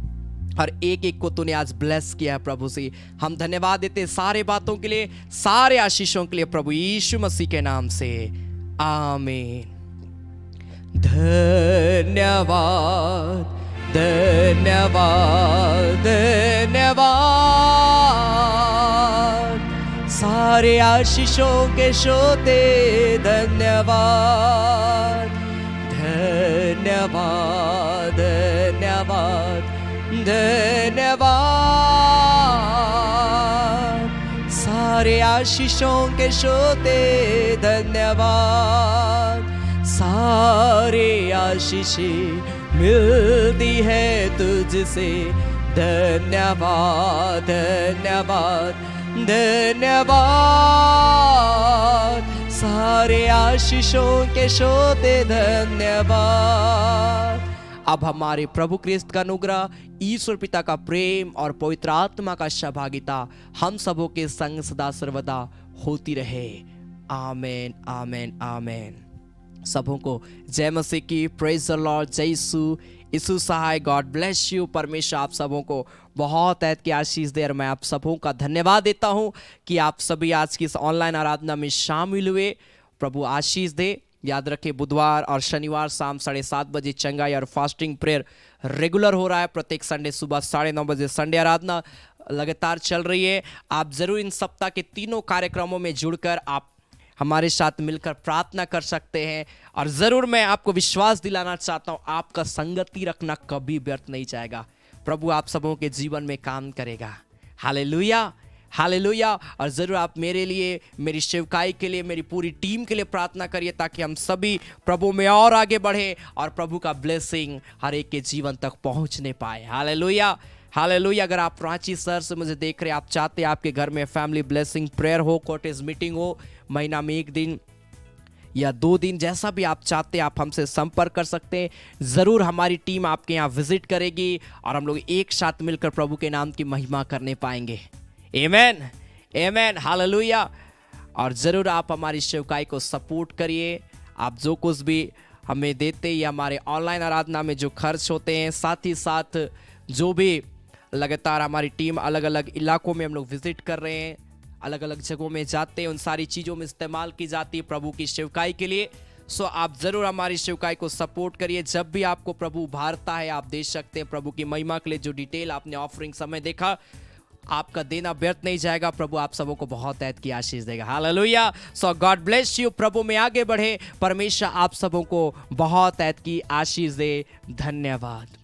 हर एक एक को तूने आज ब्लेस किया है प्रभु से। हम धन्यवाद देते हैं सारे बातों के लिए, सारे आशीषों के लिए प्रभु यीशु मसीह के नाम से, आमीन। धन्यवाद धन्यवाद धन्यवाद, सारे आशीषों के श्रोते धन्यवाद धन्यवाद धन्यवाद धन्यवाद, सारे आशीषों के श्रोते धन्यवाद। सारे आशीषें मिलती है तुझसे, धन्यवाद धन्यवाद धन्यवाद, सारे आशीषों के श्रोते धन्यवाद। अब हमारे प्रभु क्रिस्त का अनुग्रह, ईश्वर पिता का प्रेम और पवित्र आत्मा का सहभागिता हम सबों के संग सदा सर्वदा होती रहे। आमेन आमेन आमेन। सबों को जय मसीह की, प्रेज द लॉर्ड, जय यीशु, यीशु सहाय, गॉड ब्लेस यू। परमेश्वर आप सबों को बहुत ऐद की आशीष दे, और मैं आप सबों का धन्यवाद देता हूं कि आप सभी आज की इस ऑनलाइन आराधना में शामिल हुए। प्रभु आशीष दे। याद रखें, बुधवार और शनिवार शाम 7:30 बजे चंगाई और फास्टिंग प्रेयर रेगुलर हो रहा है। प्रत्येक संडे सुबह 9:30 बजे संडे आराधना लगातार चल रही है। आप जरूर इन सप्ताह के तीनों कार्यक्रमों में जुड़कर आप हमारे साथ मिलकर प्रार्थना कर सकते हैं। और ज़रूर मैं आपको विश्वास दिलाना चाहता हूँ, आपका संगति रखना कभी व्यर्थ नहीं जाएगा। प्रभु आप सबों के जीवन में काम करेगा। Hallelujah hallelujah. और ज़रूर आप मेरे लिए, मेरी सेवकाई के लिए, मेरी पूरी टीम के लिए प्रार्थना करिए, ताकि हम सभी प्रभु में और आगे बढ़े और प्रभु का ब्लेसिंग हर एक के जीवन तक पहुँचने पाए। Hallelujah hallelujah. अगर आप रांची शहर से मुझे देख रहे हैं, आप चाहते हैं आपके घर में फैमिली ब्लेसिंग प्रेयर हो, कॉटेज मीटिंग हो, महीना में 1 दिन या 2 दिन, जैसा भी आप चाहते हैं आप हमसे संपर्क कर सकते हैं। ज़रूर हमारी टीम आपके यहाँ विजिट करेगी और हम लोग एक साथ मिलकर प्रभु के नाम की महिमा करने पाएंगे। आमेन आमेन हालेलुया। और ज़रूर आप हमारी सेवकाई को सपोर्ट करिए। आप जो कुछ भी हमें देते हैं, या हमारे ऑनलाइन आराधना में जो खर्च होते हैं, साथ ही साथ जो भी लगातार हमारी टीम अलग अलग इलाकों में हम लोग विजिट कर रहे हैं, अलग अलग जगहों में जाते हैं, उन सारी चीज़ों में इस्तेमाल की जाती है प्रभु की सेवकाई के लिए। सो आप ज़रूर हमारी सेवकाई को सपोर्ट करिए। जब भी आपको प्रभु उभारता है, आप दे सकते हैं प्रभु की महिमा के लिए। जो डिटेल आपने ऑफरिंग समय देखा, आपका देना व्यर्थ नहीं जाएगा। प्रभु आप सबों को बहुत ऐद की आशीष देगा। Hallelujah. So God bless you. प्रभु में आगे बढ़े। परमेश्वर आप सबों को बहुत ऐद की आशीष दे। धन्यवाद।